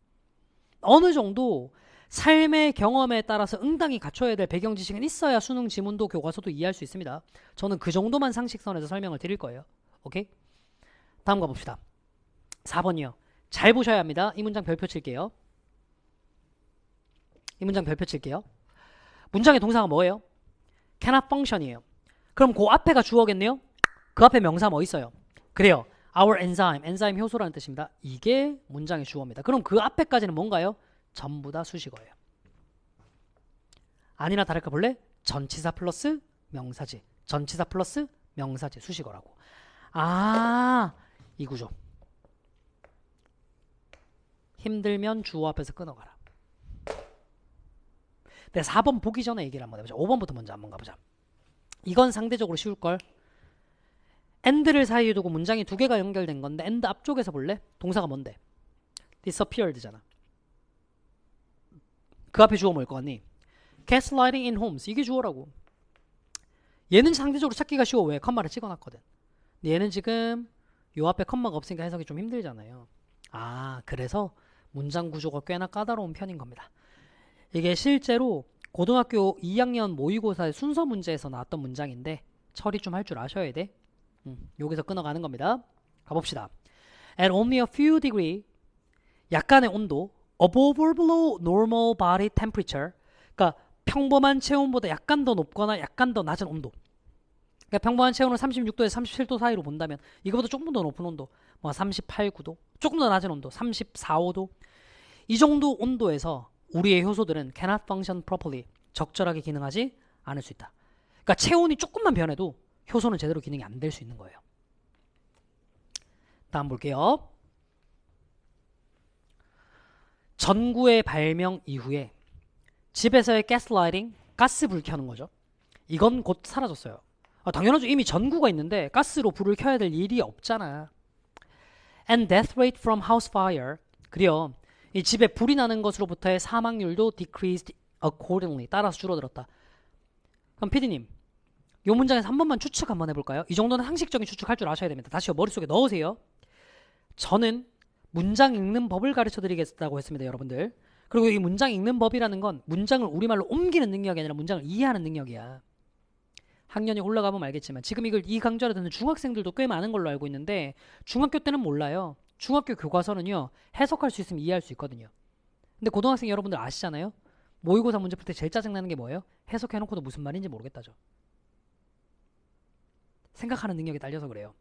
어느 정도 삶의 경험에 따라서 응당히 갖춰야 될 배경 지식은 있어야 수능 지문도 교과서도 이해할 수 있습니다. 저는 그 정도만 상식선에서 설명을 드릴 거예요. 오케이? 다음 가봅시다. 4번이요. 잘 보셔야 합니다. 이 문장 별표 칠게요. 문장의 동사가 뭐예요? cannot function이에요. 그럼 그 앞에가 주어겠네요? 그 앞에 명사 뭐 있어요? 그래요. our enzyme, 엔자임 효소라는 뜻입니다. 이게 문장의 주어입니다. 그럼 그 앞에까지는 뭔가요? 전부 다 수식어예요. 아니나 다를까 볼래? 전치사 플러스 명사지. 전치사 플러스 명사지. 수식어라고. 이 구조. 힘들면 주어 앞에서 끊어가라. 네, 4번 보기 전에 얘기를 한번 해보자. 5번부터 먼저 한번 가보자. 이건 상대적으로 쉬울걸. and를 사이에 두고 문장이 두 개가 연결된 건데 and 앞쪽에서 볼래? 동사가 뭔데? disappeared잖아. 그 앞에 주어 뭘 것 같니? gaslighting in homes. 이게 주어라고. 얘는 상대적으로 찾기가 쉬워. 왜? 컴마를 찍어놨거든. 근데 얘는 지금 요 앞에 컴마가 없으니까 해석이 좀 힘들잖아요. 그래서 문장 구조가 꽤나 까다로운 편인 겁니다. 이게 실제로 고등학교 2학년 모의고사의 순서 문제에서 나왔던 문장인데 처리 좀 할 줄 아셔야 돼. 여기서 끊어가는 겁니다. 가봅시다. At only a few degree, 약간의 온도, above or below normal body temperature, 그러니까 평범한 체온보다 약간 더 높거나 약간 더 낮은 온도. 그러니까 평범한 체온은 36도에서 37도 사이로 본다면 이거보다 조금 더 높은 온도, 38, 9도, 조금 더 낮은 온도, 34, 5도. 이 정도 온도에서 우리의 효소들은 cannot function properly, 적절하게 기능하지 않을 수 있다. 그러니까 체온이 조금만 변해도 효소는 제대로 기능이 안 될 수 있는 거예요. 다음 볼게요. 전구의 발명 이후에 집에서의 가스라이팅, 가스 불 켜는 거죠. 이건 곧 사라졌어요. 당연하죠. 이미 전구가 있는데 가스로 불을 켜야 될 일이 없잖아. And death rate from house fire. 그래요. 이 집에 불이 나는 것으로부터의 사망률도 decreased accordingly. 따라서 줄어들었다. 그럼 PD님, 이 문장에서 한 번만 추측 한번 해볼까요? 이 정도는 상식적인 추측할 줄 아셔야 됩니다. 다시 머릿속에 넣으세요. 저는 문장 읽는 법을 가르쳐 드리겠다고 했습니다. 여러분들. 그리고 이 문장 읽는 법이라는 건 문장을 우리말로 옮기는 능력이 아니라 문장을 이해하는 능력이야. 학년이 올라가면 알겠지만 지금 이 강좌를 듣는 중학생들도 꽤 많은 걸로 알고 있는데 중학교 때는 몰라요. 중학교 교과서는요. 해석할 수 있으면 이해할 수 있거든요. 근데 고등학생 여러분들 아시잖아요. 모의고사 문제 풀 때 제일 짜증나는 게 뭐예요? 해석해놓고도 무슨 말인지 모르겠다죠. 생각하는 능력이 딸려서 그래요.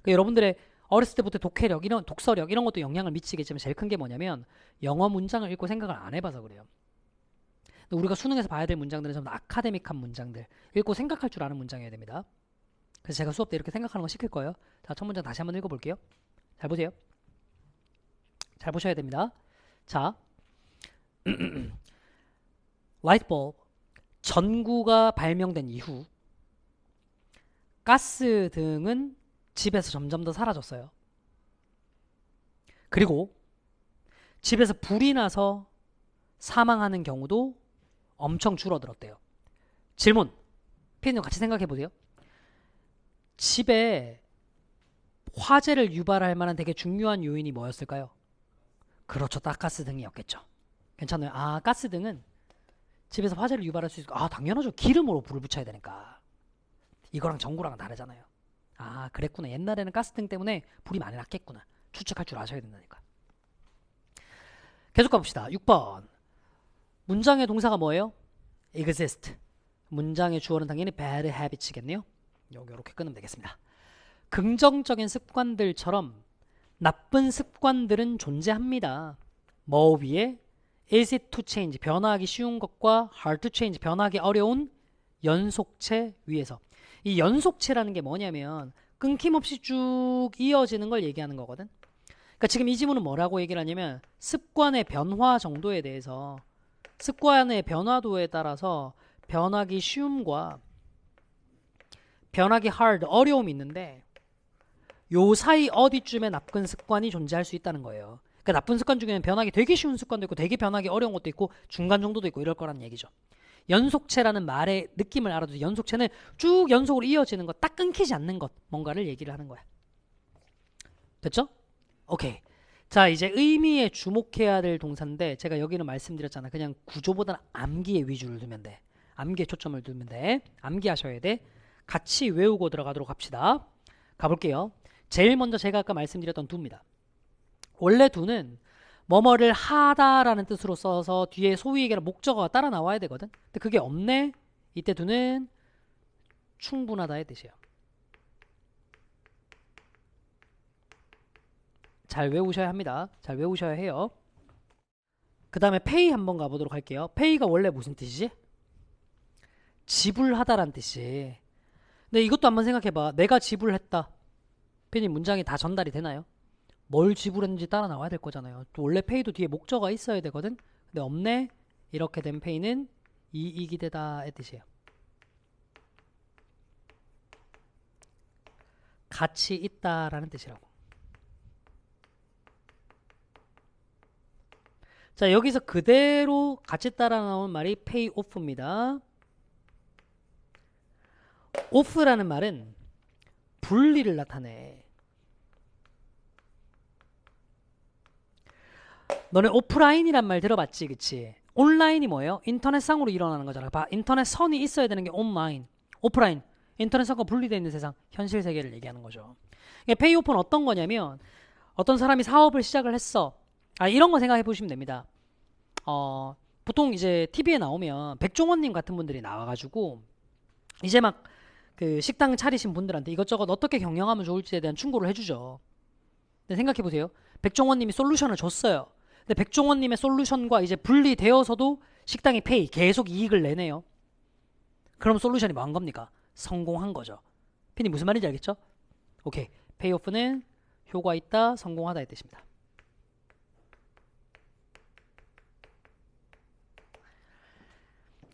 그러니까 여러분들의 어렸을 때부터 독해력, 독서력 이런 것도 영향을 미치겠지만 제일 큰 게 뭐냐면 영어 문장을 읽고 생각을 안 해봐서 그래요. 우리가 수능에서 봐야 될 문장들은 전부 아카데믹한 문장들, 읽고 생각할 줄 아는 문장이어야 됩니다. 그래서 제가 수업 때 이렇게 생각하는 거 시킬 거예요. 자, 첫 문장 다시 한번 읽어볼게요. 잘 보세요. 잘 보셔야 됩니다. 자, light bulb, 전구가 발명된 이후 가스 등은 집에서 점점 더 사라졌어요. 그리고 집에서 불이 나서 사망하는 경우도 엄청 줄어들었대요. 질문, 피디님 같이 생각해 보세요. 집에 화재를 유발할 만한 되게 중요한 요인이 뭐였을까요? 그렇죠, 딱 가스등이었겠죠. 괜찮아요. 아, 가스등은 집에서 화재를 유발할 수 있을까? 아, 당연하죠. 기름으로 불을 붙여야 되니까. 이거랑 전구랑은 다르잖아요. 아, 그랬구나. 옛날에는 가스등 때문에 불이 많이 났겠구나. 추측할 줄 아셔야 된다니까. 계속 가봅시다. 6번. 문장의 동사가 뭐예요? exist. 문장의 주어는 당연히 bad habits겠네요. 요렇게 끊으면 되겠습니다. 긍정적인 습관들처럼 나쁜 습관들은 존재합니다. 뭐 위에? easy to change. 변화하기 쉬운 것과 hard to change. 변화하기 어려운 연속체 위에서. 이 연속체라는 게 뭐냐면 끊김없이 쭉 이어지는 걸 얘기하는 거거든. 그러니까 지금 이 지문은 뭐라고 얘기를 하냐면 습관의 변화 정도에 대해서 습관의 변화도에 따라서 변하기 쉬움과 변하기 hard, 어려움이 있는데 요 사이 어디쯤에 나쁜 습관이 존재할 수 있다는 거예요. 그러니까 나쁜 습관 중에는 변하기 되게 쉬운 습관도 있고 되게 변하기 어려운 것도 있고 중간 정도도 있고 이럴 거란 얘기죠. 연속체라는 말의 느낌을 알아두세요. 연속체는 쭉 연속으로 이어지는 것, 딱 끊기지 않는 것, 뭔가를 얘기를 하는 거야. 됐죠? 오케이. 자, 이제 의미에 주목해야 될 동사인데 제가 여기는 말씀드렸잖아. 그냥 구조보다는 암기에 위주를 두면 돼. 암기에 초점을 두면 돼. 암기하셔야 돼. 같이 외우고 들어가도록 합시다. 가볼게요. 제일 먼저 제가 아까 말씀드렸던 do입니다. 원래 do는 뭐뭐를 하다라는 뜻으로 써서 뒤에 소위 얘기하는 목적어가 따라 나와야 되거든. 근데 그게 없네. 이때 do는 충분하다의 뜻이에요. 잘 외우셔야 합니다. 잘 외우셔야 해요. 그 다음에 pay 한번 가보도록 할게요. pay가 원래 무슨 뜻이지? 지불하다란 뜻이. 근데 이것도 한번 생각해봐. 내가 지불했다. 피디님 문장이 다 전달이 되나요? 뭘 지불했는지 따라 나와야 될 거잖아요. 또 원래 pay도 뒤에 목적어가 있어야 되거든. 근데 없네. 이렇게 된 pay는 이익이 되다의 뜻이에요. 가치 있다라는 뜻이라고. 자, 여기서 그대로 같이 따라 나온 말이 pay off입니다. off라는 말은 분리를 나타내. 너네 오프라인이란 말 들어봤지, 그치? 온라인이 뭐예요? 인터넷상으로 일어나는 거잖아. 봐, 인터넷 선이 있어야 되는 게 온라인, 오프라인. 인터넷상과 분리되어 있는 세상, 현실 세계를 얘기하는 거죠. pay off는 어떤 거냐면 어떤 사람이 사업을 시작을 했어. 아, 이런 거 생각해 보시면 됩니다. 보통 이제 TV에 나오면 백종원님 같은 분들이 나와가지고 이제 막 그 식당 차리신 분들한테 이것저것 어떻게 경영하면 좋을지에 대한 충고를 해주죠. 근데 생각해 보세요. 백종원님이 솔루션을 줬어요. 근데 백종원님의 솔루션과 이제 분리되어서도 식당이 페이, 계속 이익을 내네요. 그럼 솔루션이 뭐한 겁니까? 성공한 거죠. 피디 무슨 말인지 알겠죠? 오케이. 페이오프는 효과 있다, 성공하다의 뜻입니다.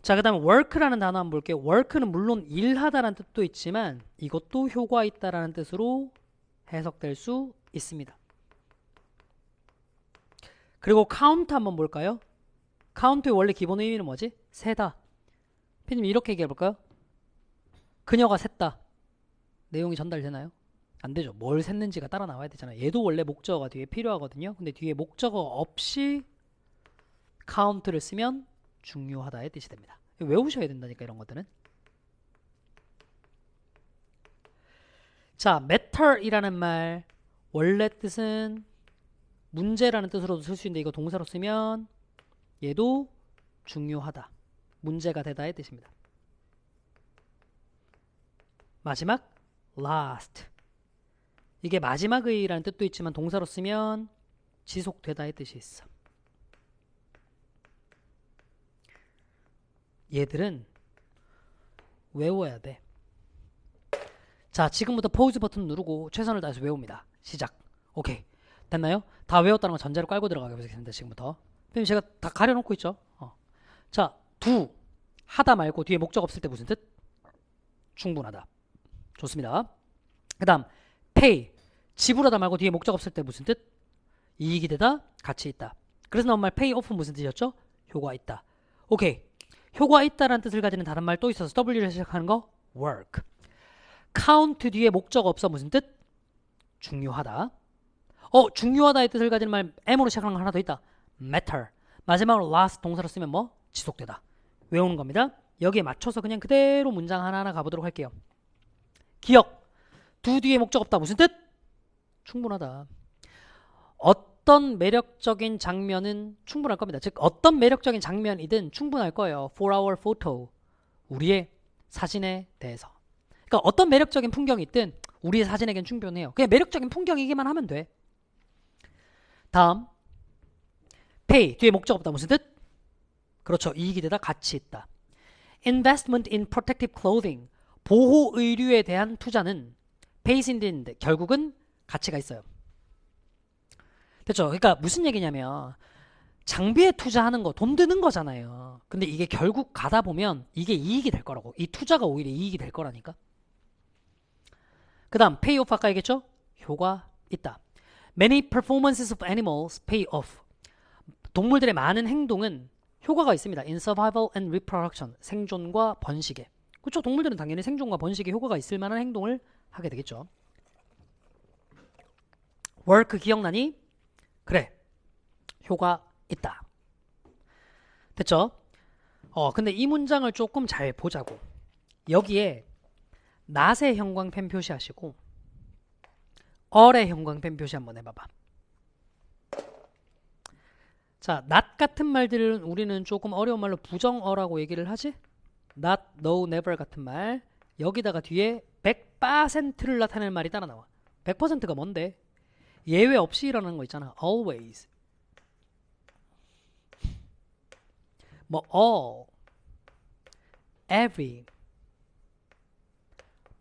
자, 그 다음에 work라는 단어 한번 볼게요. work는 물론 일하다라는 뜻도 있지만 이것도 효과 있다라는 뜻으로 해석될 수 있습니다. 그리고 count 한번 볼까요? count의 원래 기본 의미는 뭐지? 세다. 피디님 이렇게 얘기해 볼까요? 그녀가 셌다. 내용이 전달되나요? 안 되죠. 뭘 셌는지가 따라 나와야 되잖아요. 얘도 원래 목적어가 뒤에 필요하거든요. 근데 뒤에 목적어 없이 count를 쓰면 중요하다의 뜻이 됩니다. 외우셔야 된다니까 이런 것들은. 자, matter이라는 말 원래 뜻은 문제라는 뜻으로도 쓸 수 있는데 이거 동사로 쓰면 얘도 중요하다, 문제가 되다의 뜻입니다. 마지막 last. 이게 마지막의라는 뜻도 있지만 동사로 쓰면 지속되다의 뜻이 있어. 얘들은 외워야 돼. 자, 지금부터 포즈 버튼 누르고 최선을 다해서 외웁니다. 시작. 오케이. 됐나요? 다 외웠다는 거 전제로 깔고 들어가겠습니다. 지금부터. 제가 다 가려놓고 있죠. 자, do. 하다 말고 뒤에 목적 없을 때 무슨 뜻? 충분하다. 좋습니다. 그 다음 pay 지불하다 말고 뒤에 목적 없을 때 무슨 뜻? 이익이 되다, 가치 있다. 그래서 나온 말 pay off 무슨 뜻이었죠? 효과 있다. 오케이. 효과 있다라는 뜻을 가지는 다른 말 또 있어서 W를 시작하는 거 work. count 뒤에 목적 없어 무슨 뜻? 중요하다. 중요하다의 뜻을 가지는 말 M으로 시작하는 거 하나 더 있다. matter. 마지막으로 last 동사로 쓰면 뭐? 지속되다. 외우는 겁니다. 여기에 맞춰서 그냥 그대로 문장 하나하나 가보도록 할게요. 기억. 두 뒤에 목적 없다. 무슨 뜻? 충분하다. 어떤 매력적인 장면은 충분할 겁니다. 즉 어떤 매력적인 장면이든 충분할 거예요. For our photo. 우리의 사진에 대해서. 그러니까 어떤 매력적인 풍경이 있든 우리의 사진에겐 충분해요. 그냥 매력적인 풍경이기만 하면 돼. 다음 pay 뒤에 목적 없다. 무슨 뜻? 그렇죠. 이익이 되다, 가치 있다. investment in protective clothing 보호 의류에 대한 투자는 pays in the end 결국은 가치가 있어요. 됐죠? 그러니까 무슨 얘기냐면 장비에 투자하는 거 돈 드는 거잖아요. 근데 이게 결국 가다 보면 이게 이익이 될 거라고. 이 투자가 오히려 이익이 될 거라니까. 그 다음 pay off 아까 얘기했죠? 효과 있다. Many performances of animals pay off. 동물들의 많은 행동은 효과가 있습니다. In survival and reproduction. 생존과 번식에. 그렇죠? 동물들은 당연히 생존과 번식에 효과가 있을 만한 행동을 하게 되겠죠. work 기억나니? 그래. 효과 있다. 됐죠? 근데 이 문장을 조금 잘 보자고. 여기에 낫의 형광펜 표시하시고 얼의 형광펜 표시 한번 해봐봐. 자, not 같은 말들은 우리는 조금 어려운 말로 부정어라고 얘기를 하지? not, no, never 같은 말. 여기다가 뒤에 100%를 나타내는 말이 따라 나와. 100%가 뭔데? 예외 없이라는 거 있잖아. always. 뭐 all, every,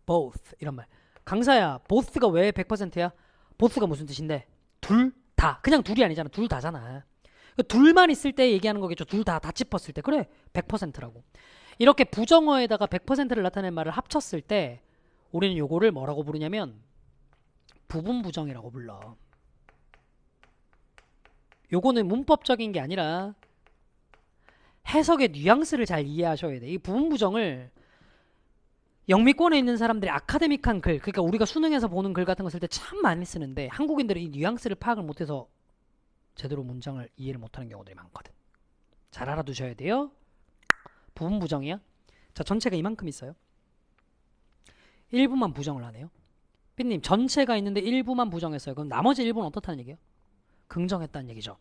both 이런 말. 강사야, both가 왜 100%야? both가 무슨 뜻인데? 둘 다. 그냥 둘이 아니잖아. 둘 다잖아. 둘만 있을 때 얘기하는 거겠죠. 둘 다 짚었을 때. 그래 100%라고. 이렇게 부정어에다가 100%를 나타낸 말을 합쳤을 때 우리는 요거를 뭐라고 부르냐면 부분 부정이라고 불러. 요거는 문법적인 게 아니라 해석의 뉘앙스를 잘 이해하셔야 돼. 이 부분 부정을 영미권에 있는 사람들이 아카데믹한 글, 그러니까 우리가 수능에서 보는 글 같은 거 쓸 때 참 많이 쓰는데 한국인들은 이 뉘앙스를 파악을 못해서 제대로 문장을 이해를 못하는 경우들이 많거든. 잘 알아두셔야 돼요. 부분 부정이야. 자, 전체가 이만큼 있어요. 일부만 부정을 하네요. 삐님, 전체가 있는데 일부만 부정했어요. 그럼 나머지 일부는 어떻다는 얘기예요? 긍정했다는 얘기죠.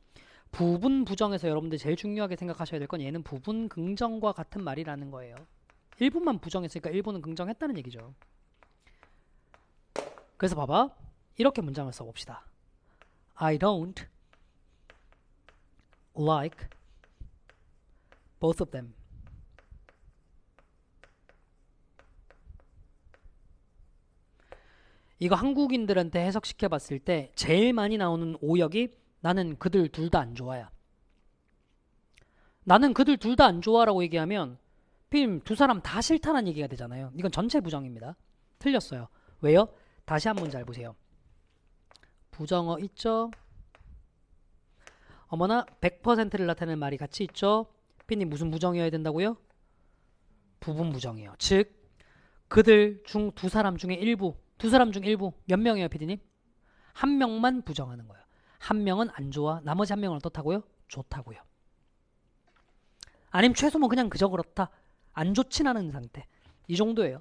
부분 부정에서 여러분들 제일 중요하게 생각하셔야 될 건 얘는 부분 긍정과 같은 말이라는 거예요. 일부만 부정했으니까 일부는 긍정했다는 얘기죠. 그래서 봐봐. 이렇게 문장을 써봅시다. I don't like both of them. 이거 한국인들한테 해석시켜 봤을 때 제일 많이 나오는 오역이 나는 그들 둘 다 안 좋아야. 나는 그들 둘 다 안 좋아라고 얘기하면 필름 두 사람 다 싫다는 얘기가 되잖아요. 이건 전체 부정입니다. 틀렸어요. 왜요? 다시 한번 잘 보세요. 부정어 있죠? 어머나 100%를 나타내는 말이 같이 있죠? 피님 무슨 부정이어야 된다고요? 부분 부정이에요. 즉 그들 중 두 사람 중에 일부, 두 사람 중 일부 몇 명이에요, 피디님? 한 명만 부정하는 거예요. 한 명은 안 좋아, 나머지 한 명은 어떻다고요? 좋다고요. 아니면 최소 뭐 그냥 그저 그렇다, 안 좋진 않은 상태, 이 정도예요.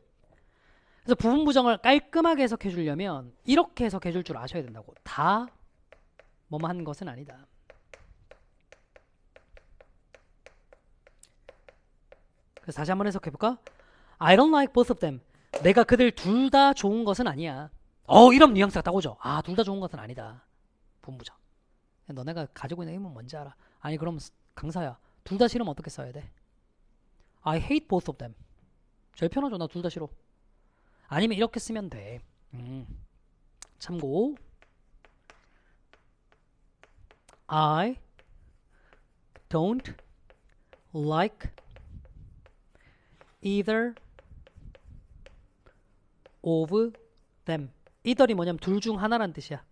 그래서 부분 부정을 깔끔하게 해석해 주려면 이렇게 해석해 줄 줄 아셔야 된다고. 다 뭐뭐 한 것은 아니다. 그래서 다시 한번 해석해 볼까? I don't like both of them. 내가 그들 둘 다 좋은 것은 아니야. 이런 뉘앙스가 딱 오죠. 아, 둘 다 좋은 것은 아니다. 부분 부정. 너네가 가지고 있는 힘은 뭔지 알아. 아니 그럼 강사야, 둘 다 싫으면 어떻게 써야 돼? I hate both of them. 제일 편하죠. 나 둘 다 싫어. 아니면 이렇게 쓰면 돼. 참고. I don't like either of them. either이 뭐냐면 둘 중 하나란 뜻이야.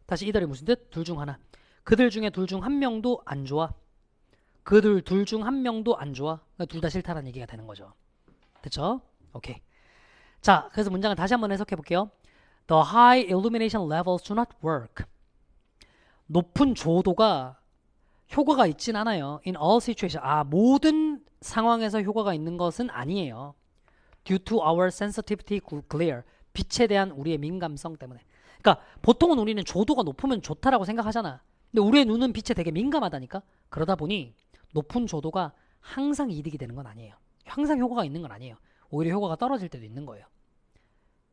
다시 either이 무슨 뜻? 둘 중 하나. 그들 중에 둘 중 한 명도 안 좋아. 그들 둘 중 한 명도 안 좋아. 그러니까 둘 다 싫다라는 얘기가 되는 거죠. 됐죠? 오케이. 자, 그래서 문장을 다시 한번 해석해 볼게요. The high illumination levels do not work. 높은 조도가 효과가 있진 않아요. In all situations. 모든 상황에서 효과가 있는 것은 아니에요. Due to our sensitivity glare. 빛에 대한 우리의 민감성 때문에. 그러니까 보통은 우리는 조도가 높으면 좋다라고 생각하잖아. 근데 우리의 눈은 빛에 되게 민감하다니까. 그러다 보니 높은 조도가 항상 이득이 되는 건 아니에요. 항상 효과가 있는 건 아니에요. 오히려 효과가 떨어질 때도 있는 거예요.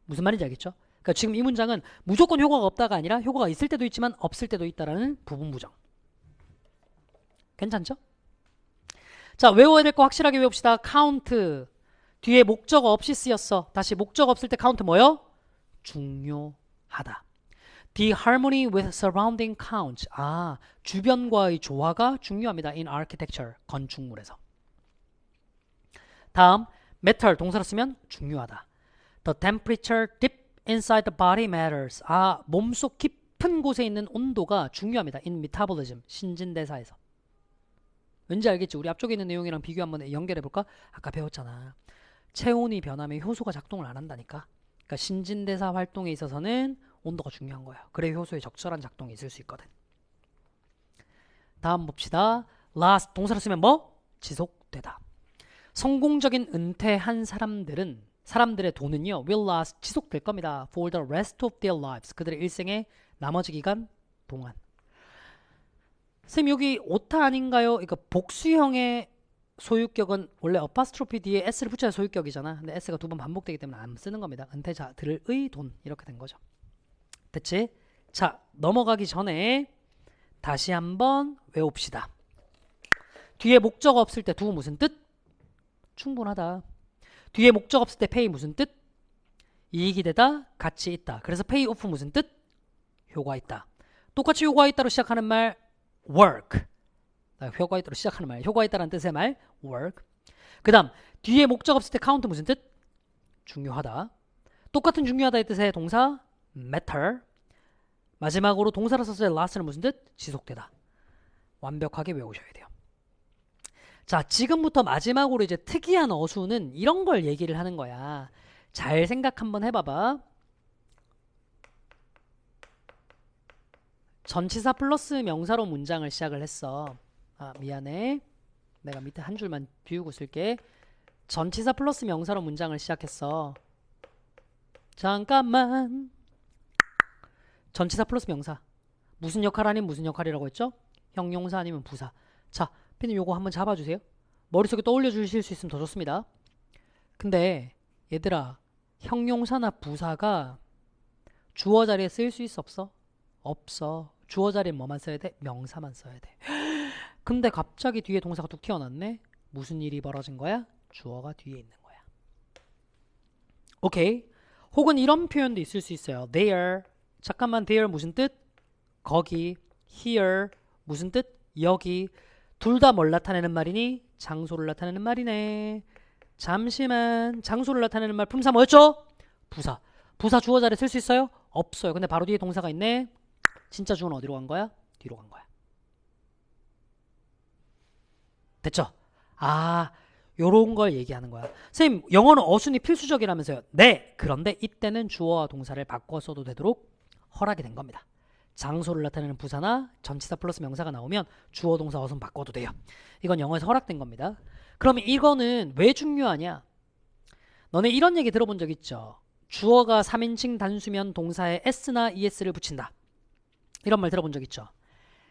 무슨 말인지 알겠죠? 그러니까 지금 이 문장은 무조건 효과가 없다가 아니라 효과가 있을 때도 있지만 없을 때도 있다라는 부분 부정. 괜찮죠? 자, 외워야 될 거 확실하게 외웁시다. count. 뒤에 목적 없이 쓰였어. 다시 목적 없을 때 count 뭐요? 중요하다. The harmony with surrounding counts. 주변과의 조화가 중요합니다. In architecture. 건축물에서. 다음, matter. 동사로 쓰면 중요하다. The temperature deep inside the body matters. 몸속 깊은 곳에 있는 온도가 중요합니다. In metabolism. 신진대사에서. 왠지 알겠지? 우리 앞쪽에 있는 내용이랑 비교 한번 연결해볼까? 아까 배웠잖아. 체온이 변하면 효소가 작동을 안 한다니까. 그러니까 신진대사 활동에 있어서는 온도가 중요한 거야. 그래 효소에 적절한 작동이 있을 수 있거든. 다음 봅시다. last. 동사로 쓰면 뭐? 지속되다. 성공적인 은퇴한 사람들의 돈은요, will last. 지속될 겁니다. For the rest of their lives. 그들의 일생의 나머지 기간 동안. 선생님 여기 오타 아닌가요? 그러니까 복수형의 소유격은 원래 어파스트로피 뒤에 s를 붙여야 소유격이잖아. 근데 s가 두 번 반복되기 때문에 안 쓰는 겁니다. 은퇴자들의 돈 이렇게 된 거죠. 됐지? 자, 넘어가기 전에 다시 한번 외웁시다. 뒤에 목적 없을 때 do 무슨 뜻? 충분하다. 뒤에 목적 없을 때 pay 무슨 뜻? 이익이 되다, 가치 있다. 그래서 pay off 무슨 뜻? 효과 있다. 똑같이 효과 있다로 시작하는 말 work. 효과 있다로 시작하는 말, 효과 있다라는 뜻의 말 work. 그 다음 뒤에 목적 없을 때 count 무슨 뜻? 중요하다. 똑같은 중요하다의 뜻의 동사 matter. 마지막으로 동사로 썼을 때 last는 무슨 뜻? 지속되다. 완벽하게 외우셔야 돼요. 자, 지금부터 마지막으로 이제 특이한 어수는 이런 걸 얘기를 하는 거야. 잘 생각 한번 해봐봐. 전치사 플러스 명사로 문장을 시작을 했어. 미안해. 내가 밑에 한 줄만 비우고 쓸게. 전치사 플러스 명사로 문장을 시작했어. 잠깐만. 전치사 플러스 명사. 무슨 역할 아닌 무슨 역할이라고 했죠? 형용사 아니면 부사. 자, 피님 요거 한번 잡아주세요. 머릿속에 떠올려 주실 수 있으면 더 좋습니다. 근데 얘들아, 형용사나 부사가 주어 자리에 쓰일 수 있어 없어? 없어. 주어 자리에 뭐만 써야 돼? 명사만 써야 돼. 근데 갑자기 뒤에 동사가 툭 튀어나왔네? 무슨 일이 벌어진 거야? 주어가 뒤에 있는 거야. 오케이. 혹은 이런 표현도 있을 수 있어요. There. 잠깐만, there 무슨 뜻? 거기. Here 무슨 뜻? 여기. 둘 다 뭘 나타내는 말이니? 장소를 나타내는 말이네. 잠시만. 장소를 나타내는 말 품사 뭐였죠? 부사. 부사 주어 자리에 쓸 수 있어요? 없어요. 근데 바로 뒤에 동사가 있네. 진짜 주어는 어디로 간 거야? 뒤로 간 거야. 됐죠? 요런 걸 얘기하는 거야. 선생님, 영어는 어순이 필수적이라면서요. 네. 그런데 이때는 주어와 동사를 바꿔 써도 되도록 허락이 된 겁니다. 장소를 나타내는 부사나 전치사 플러스 명사가 나오면 주어, 동사, 어순 바꿔도 돼요. 이건 영어에서 허락된 겁니다. 그러면 이거는 왜 중요하냐? 너네 이런 얘기 들어본 적 있죠? 주어가 3인칭 단수면 동사에 s나 es를 붙인다. 이런 말 들어본 적 있죠?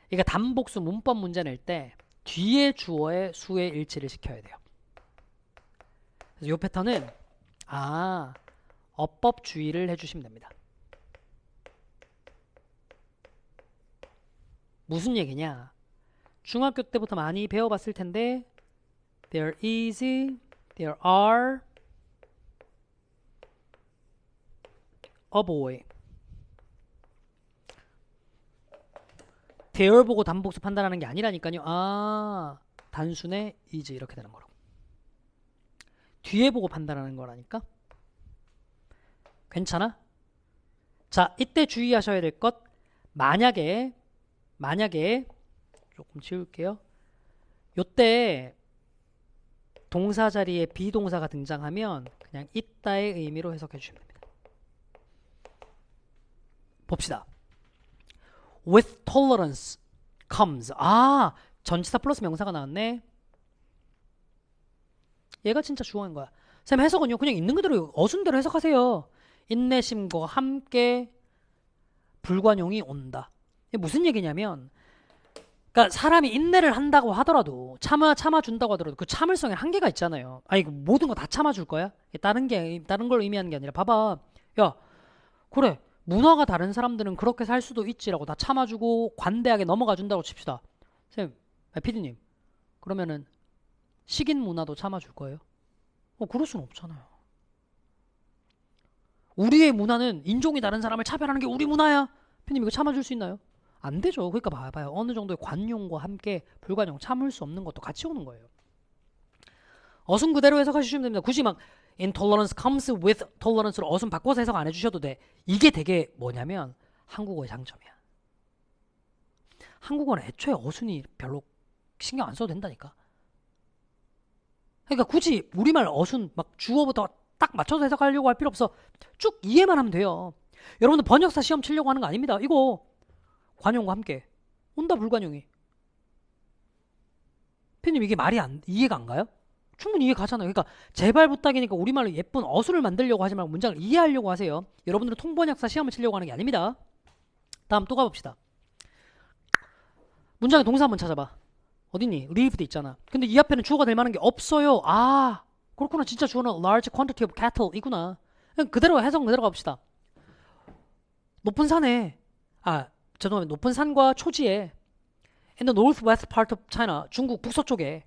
그러니까 단복수 문법 문제 낼 때 뒤에 주어의 수의 일치를 시켜야 돼요. 그래서 이 패턴은 어법 주의를 해주시면 됩니다. 무슨 얘기냐? 중학교 때부터 많이 배워봤을 텐데 there is, there are a boy. there 보고 단복수 판단하는 게 아니라니까요. 단순에 is 이렇게 되는 거라고. 뒤에 보고 판단하는 거라니까. 괜찮아? 자, 이때 주의하셔야 될 것. 만약에 조금 지울게요. 요때 동사 자리에 비동사가 등장하면 그냥 있다의 의미로 해석해 주시면 됩니다. 봅시다. With tolerance comes. 아, 전치사 플러스 명사가 나왔네. 얘가 진짜 주어인 거야. 쌤 해석은요, 그냥 있는 그대로 어순대로 해석하세요. 인내심과 함께 불관용이 온다. 이게 무슨 얘기냐면, 그러니까 사람이 인내를 한다고 하더라도 참아준다고 하더라도 그 참을성에 한계가 있잖아요. 아니 모든 거 다 참아줄 거야? 다른 걸 의미하는 게 아니라 봐봐. 야, 그래. 문화가 다른 사람들은 그렇게 살 수도 있지라고 다 참아주고 관대하게 넘어가 준다고 칩시다. 쌤, 피디님, 그러면은 식인 문화도 참아줄 거예요? 그럴 수는 없잖아요. 우리의 문화는 인종이 다른 사람을 차별하는 게 우리 문화야. 피디님 이거 참아줄 수 있나요? 안 되죠. 그러니까 봐봐요. 어느 정도의 관용과 함께 불관용, 참을 수 없는 것도 같이 오는 거예요. 어순 그대로 해석하시면 됩니다. 굳이 막 intolerance comes with tolerance로 어순 바꿔서 해석 안 해주셔도 돼. 이게 되게 뭐냐면 한국어의 장점이야. 한국어는 애초에 어순이 별로 신경 안 써도 된다니까. 그러니까 굳이 우리말 어순 막 주어부터 딱 맞춰서 해석하려고 할 필요 없어. 쭉 이해만 하면 돼요. 여러분들 번역사 시험 치려고 하는 거 아닙니다. 이거 관용과 함께 온다 불관용이. 피디님 이게 이해가 안 가요? 충분히 이해 가잖아요. 그러니까 제발 부탁이니까 우리말로 예쁜 어순을 만들려고 하지 말고 문장을 이해하려고 하세요. 여러분들은 통번역사 시험을 치려고 하는 게 아닙니다. 다음 또 가봅시다. 문장의 동사 한번 찾아봐. 어딨니? 리브도 있잖아. 근데 이 앞에는 주어가 될 만한 게 없어요. 아, 그렇구나. 진짜 주어는 large quantity of cattle 이구나. 그냥 그대로 해석 그대로 가봅시다. 높은 산에 죄송합니다. 높은 산과 초지에 in the northwest part of China, 중국 북서쪽에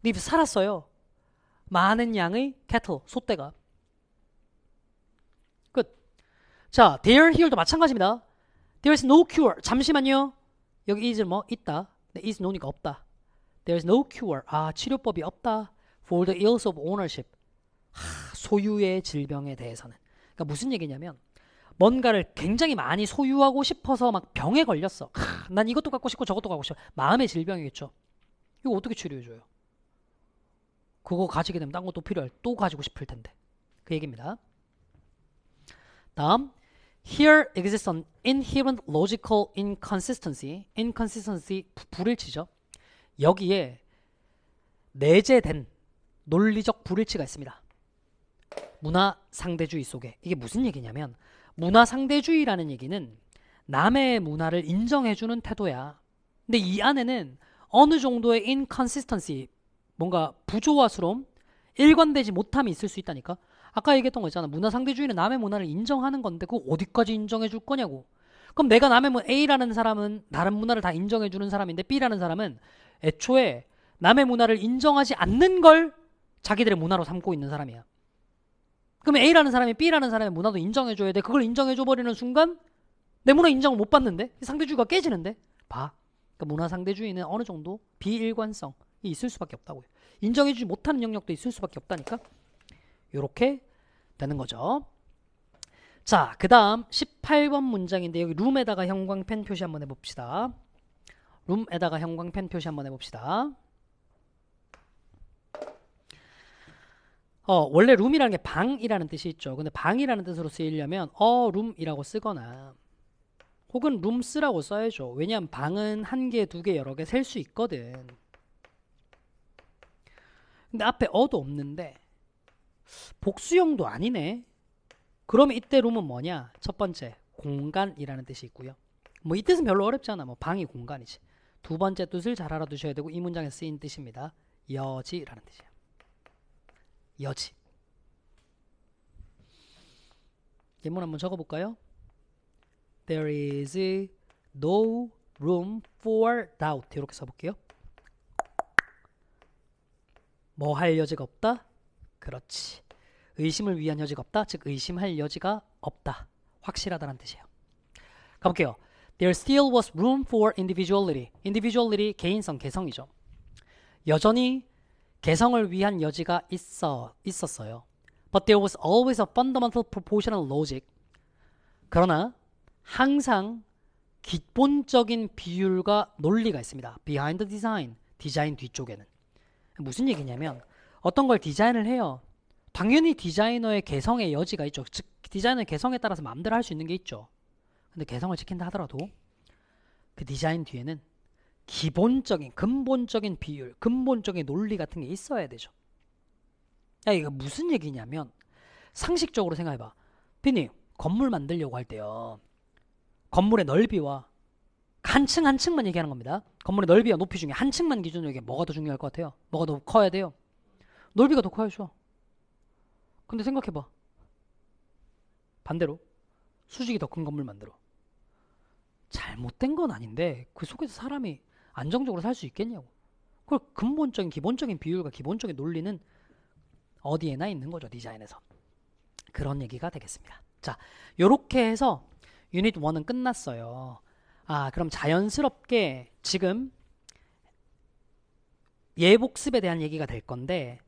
live 살았어요. 많은 양의 cattle, 소떼가. 끝. 자, there, here도 마찬가지입니다. There is no cure. 잠시만요. 여기 is 뭐 있다. 근데 is no니까 없다. There is no cure. 치료법이 없다. For the ills of ownership. 소유의 질병에 대해서는. 그러니까 무슨 얘기냐면 뭔가를 굉장히 많이 소유하고 싶어서 막 병에 걸렸어. 난 이것도 갖고 싶고 저것도 갖고 싶어. 마음의 질병이겠죠. 이거 어떻게 치료해줘요? 그거 가지게 되면 딴 것도 필요할 또 가지고 싶을 텐데. 그 얘기입니다. 다음, here exists an inherent logical inconsistency. inconsistency 불일치죠. 여기에 내재된 논리적 불일치가 있습니다. 문화 상대주의 속에. 이게 무슨 얘기냐면 문화 상대주의라는 얘기는 남의 문화를 인정해주는 태도야. 근데 이 안에는 어느 정도의 inconsistency, 뭔가 부조화스러움, 일관되지 못함이 있을 수 있다니까. 아까 얘기했던 거 있잖아. 문화 상대주의는 남의 문화를 인정하는 건데 그거 어디까지 인정해 줄 거냐고. 그럼 내가 남의 A라는 사람은 다른 문화를 다 인정해 주는 사람인데 B라는 사람은 애초에 남의 문화를 인정하지 않는 걸 자기들의 문화로 삼고 있는 사람이야. 그러면 A라는 사람이 B라는 사람의 문화도 인정해줘야 돼. 그걸 인정해줘버리는 순간 내 문화 인정을 못 받는데 상대주의가 깨지는데 봐. 그러니까 문화 상대주의는 어느 정도 비일관성이 있을 수밖에 없다고요. 인정해주지 못하는 영역도 있을 수밖에 없다니까. 요렇게 되는 거죠. 자, 그 다음 18번 문장인데 여기 룸에다가 형광펜 표시 한번 해봅시다. 룸에다가 형광펜 표시 한번 해봅시다. 원래 룸이라는 게 방이라는 뜻이 있죠. 근데 방이라는 뜻으로 쓰이려면 룸이라고 쓰거나 혹은 룸스라고 써야죠. 왜냐하면 방은 한 개, 두 개, 여러 개 셀 수 있거든. 근데 앞에 어도 없는데 복수형도 아니네. 그러면 이때 룸은 뭐냐? 첫 번째, 공간이라는 뜻이 있고요. 뭐 이 뜻은 별로 어렵지 않아. 뭐 방이 공간이지. 두 번째 뜻을 잘 알아두셔야 되고 이 문장에 쓰인 뜻입니다. 여지라는 뜻이에요. 여지. 예문 한번 적어볼까요? There is no room for doubt. 이렇게 써볼게요. 뭐 할 여지가 없다? 그렇지. 의심을 위한 여지가 없다. 즉 의심할 여지가 없다. 확실하다는 뜻이에요. 가볼게요. There still was room for individuality. individuality 개인성, 개성이죠. 여전히 개성을 위한 여지가 있었어요. But there was always a fundamental proportional logic. 그러나 항상 기본적인 비율과 논리가 있습니다. Behind the design. 디자인 뒤쪽에는. 무슨 얘기냐면 어떤 걸 디자인을 해요. 당연히 디자이너의 개성의 여지가 있죠. 즉 디자이너의 개성에 따라서 마음대로 할 수 있는 게 있죠. 근데 개성을 지킨다 하더라도 그 디자인 뒤에는 기본적인 근본적인 비율, 근본적인 논리 같은 게 있어야 되죠. 야, 이거 무슨 얘기냐면 상식적으로 생각해봐. 피님, 건물 만들려고 할 때요. 건물의 넓이와 한 층 한 층만 얘기하는 겁니다. 건물의 넓이와 높이 중에 한 층만 기준으로 얘기해. 뭐가 더 중요할 것 같아요? 뭐가 더 커야 돼요? 넓이가 더 커야죠. 근데 생각해봐. 반대로 수직이 더 큰 건물 만들어. 잘못된 건 아닌데 그 속에서 사람이 안정적으로 살 수 있겠냐고. 그걸 근본적인 기본적인 비율과 기본적인 논리는 어디에나 있는 거죠. 디자인에서. 그런 얘기가 되겠습니다. 자, 요렇게 해서 유닛 1은 끝났어요. 그럼 자연스럽게 지금 예복습에 대한 얘기가 될 건데,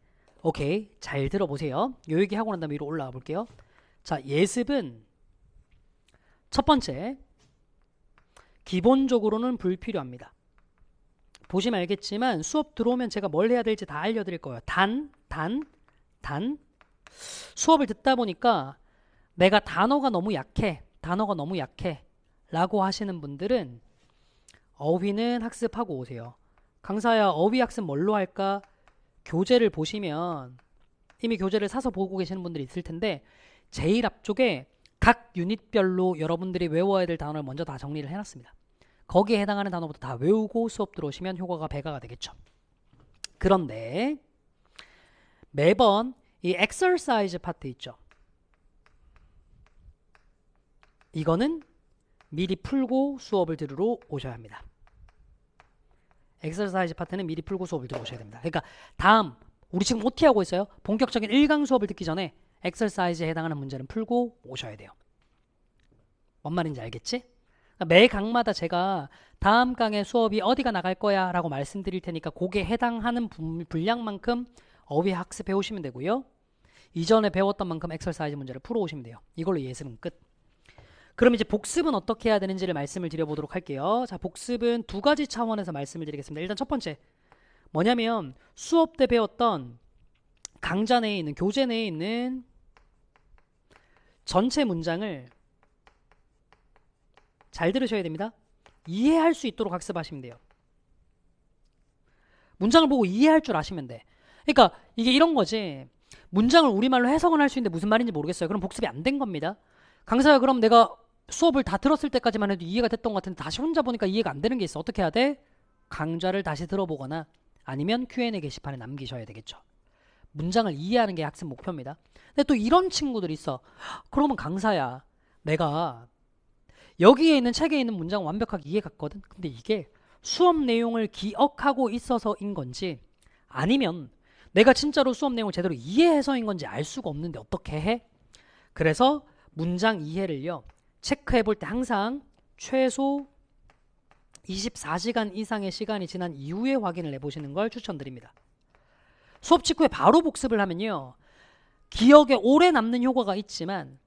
오케이, 잘 들어보세요. 요 얘기 하고 난 다음에 위로 올라가 볼게요. 자, 예습은 첫 번째, 기본적으로는 불필요합니다. 보시면 알겠지만 수업 들어오면 제가 뭘 해야 될지 다 알려드릴 거예요. 수업을 듣다 보니까 내가 단어가 너무 약해 라고 하시는 분들은 어휘는 학습하고 오세요. 강사야, 어휘 학습 뭘로 할까? 교재를 보시면 이미 교재를 사서 보고 계시는 분들이 있을 텐데 제일 앞쪽에 각 유닛별로 여러분들이 외워야 될 단어를 먼저 다 정리를 해놨습니다. 거기에 해당하는 단어부터 다 외우고 수업 들어오시면 효과가 배가가 되겠죠. 그런데 매번 이 exercise 파트 있죠. 이거는 미리 풀고 수업을 들으러 오셔야 합니다. exercise 파트는 미리 풀고 수업을 들어오셔야 됩니다. 그러니까 다음 우리 지금 OT 하고 있어요. 본격적인 1강 수업을 듣기 전에 exercise에 해당하는 문제는 풀고 오셔야 돼요. 뭔 말인지 알겠지? 그러니까 매 강마다 제가 다음 강의 수업이 어디가 나갈 거야 라고 말씀드릴 테니까 거기에 해당하는 분량만큼 어휘 학습해 오시면 되고요. 이전에 배웠던 만큼 exercise 문제를 풀어 오시면 돼요. 이걸로 예습은 끝. 그럼 이제 복습은 어떻게 해야 되는지를 말씀을 드려보도록 할게요. 자, 복습은 두 가지 차원에서 말씀을 드리겠습니다. 일단 첫 번째 뭐냐면 수업 때 배웠던 강좌 내에 있는 교재 내에 있는 전체 문장을 잘 들으셔야 됩니다. 이해할 수 있도록 학습하시면 돼요. 문장을 보고 이해할 줄 아시면 돼. 그러니까 이게 이런 거지. 문장을 우리말로 해석은 할 수 있는데 무슨 말인지 모르겠어요. 그럼 복습이 안 된 겁니다. 강사야, 그럼 내가 수업을 다 들었을 때까지만 해도 이해가 됐던 것 같은데 다시 혼자 보니까 이해가 안 되는 게 있어. 어떻게 해야 돼? 강좌를 다시 들어보거나 아니면 Q&A 게시판에 남기셔야 되겠죠. 문장을 이해하는 게 학습 목표입니다. 근데 또 이런 친구들이 있어. 그러면 강사야, 내가 여기에 있는 책에 있는 문장 완벽하게 이해갔거든. 근데 이게 수업 내용을 기억하고 있어서인 건지 아니면 내가 진짜로 수업 내용을 제대로 이해해서인 건지 알 수가 없는데 어떻게 해? 그래서 문장 이해를요, 체크해 볼 때 항상 최소 24시간 이상의 시간이 지난 이후에 확인을 해보시는 걸 추천드립니다. 수업 직후에 바로 복습을 하면요, 기억에 오래 남는 효과가 있지만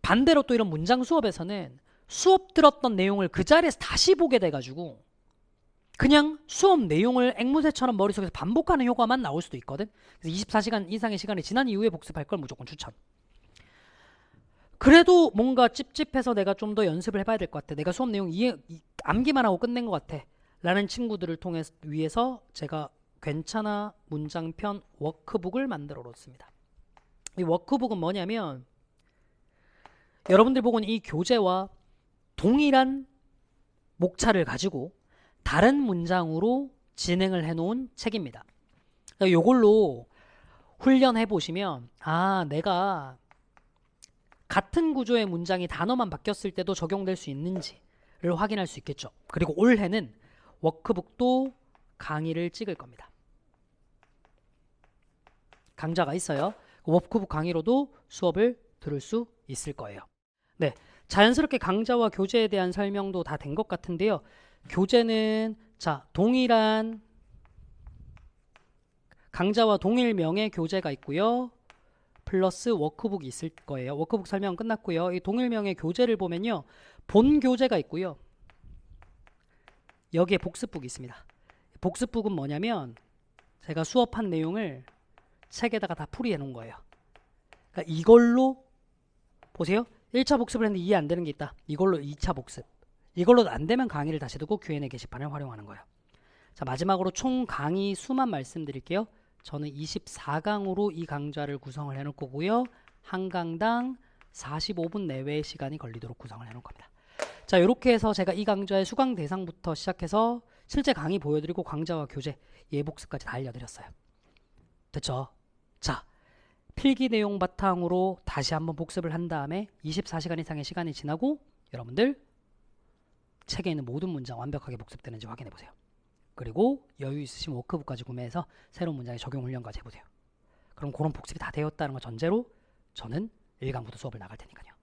반대로 또 이런 문장 수업에서는 수업 들었던 내용을 그 자리에서 다시 보게 돼가지고 그냥 수업 내용을 앵무새처럼 머릿속에서 반복하는 효과만 나올 수도 있거든. 그래서 24시간 이상의 시간이 지난 이후에 복습할 걸 무조건 추천. 그래도 뭔가 찝찝해서 내가 좀 더 연습을 해봐야 될 것 같아. 내가 수업 내용 암기만 하고 끝낸 것 같아. 라는 친구들을 위해서 제가 괜찮아 문장편 워크북을 만들어 놓습니다. 이 워크북은 뭐냐면 여러분들 보고는 이 교재와 동일한 목차를 가지고 다른 문장으로 진행을 해놓은 책입니다. 이걸로 훈련해 보시면 내가 같은 구조의 문장이 단어만 바뀌었을 때도 적용될 수 있는지를 확인할 수 있겠죠. 그리고 올해는 워크북도 강의를 찍을 겁니다. 강좌가 있어요. 워크북 강의로도 수업을 들을 수 있을 거예요. 네, 자연스럽게 강좌와 교재에 대한 설명도 다 된 것 같은데요. 교재는 동일한 강좌와 동일명의 교재가 있고요. 플러스 워크북이 있을 거예요. 워크북 설명 끝났고요. 이 동일명의 교재를 보면요. 본 교재가 있고요. 여기에 복습북이 있습니다. 복습북은 뭐냐면 제가 수업한 내용을 책에다가 다 풀이해 놓은 거예요. 그러니까 이걸로 보세요. 1차 복습을 했는데 이해 안 되는 게 있다. 이걸로 2차 복습. 이걸로 안 되면 강의를 다시 듣고 Q&A 게시판을 활용하는 거예요. 자, 마지막으로 총 강의 수만 말씀드릴게요. 저는 24강으로 이 강좌를 구성을 해놓을 거고요. 한 강당 45분 내외의 시간이 걸리도록 구성을 해놓을 겁니다. 자, 이렇게 해서 제가 이 강좌의 수강 대상부터 시작해서 실제 강의 보여드리고 강좌와 교재, 예복습까지 다 알려드렸어요. 됐죠? 자, 필기 내용 바탕으로 다시 한번 복습을 한 다음에 24시간 이상의 시간이 지나고 여러분들 책에 있는 모든 문장 완벽하게 복습되는지 확인해 보세요. 그리고 여유 있으시면 워크북까지 구매해서 새로운 문장의 적용 훈련까지 해보세요. 그럼 그런 복습이 다 되었다는 걸 전제로 저는 1강부터 수업을 나갈 테니까요.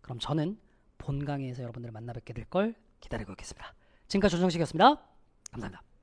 그럼 저는 본 강의에서 여러분들을 만나 뵙게 될 걸 기다리고 있겠습니다. 지금까지 조정식이었습니다. 감사합니다.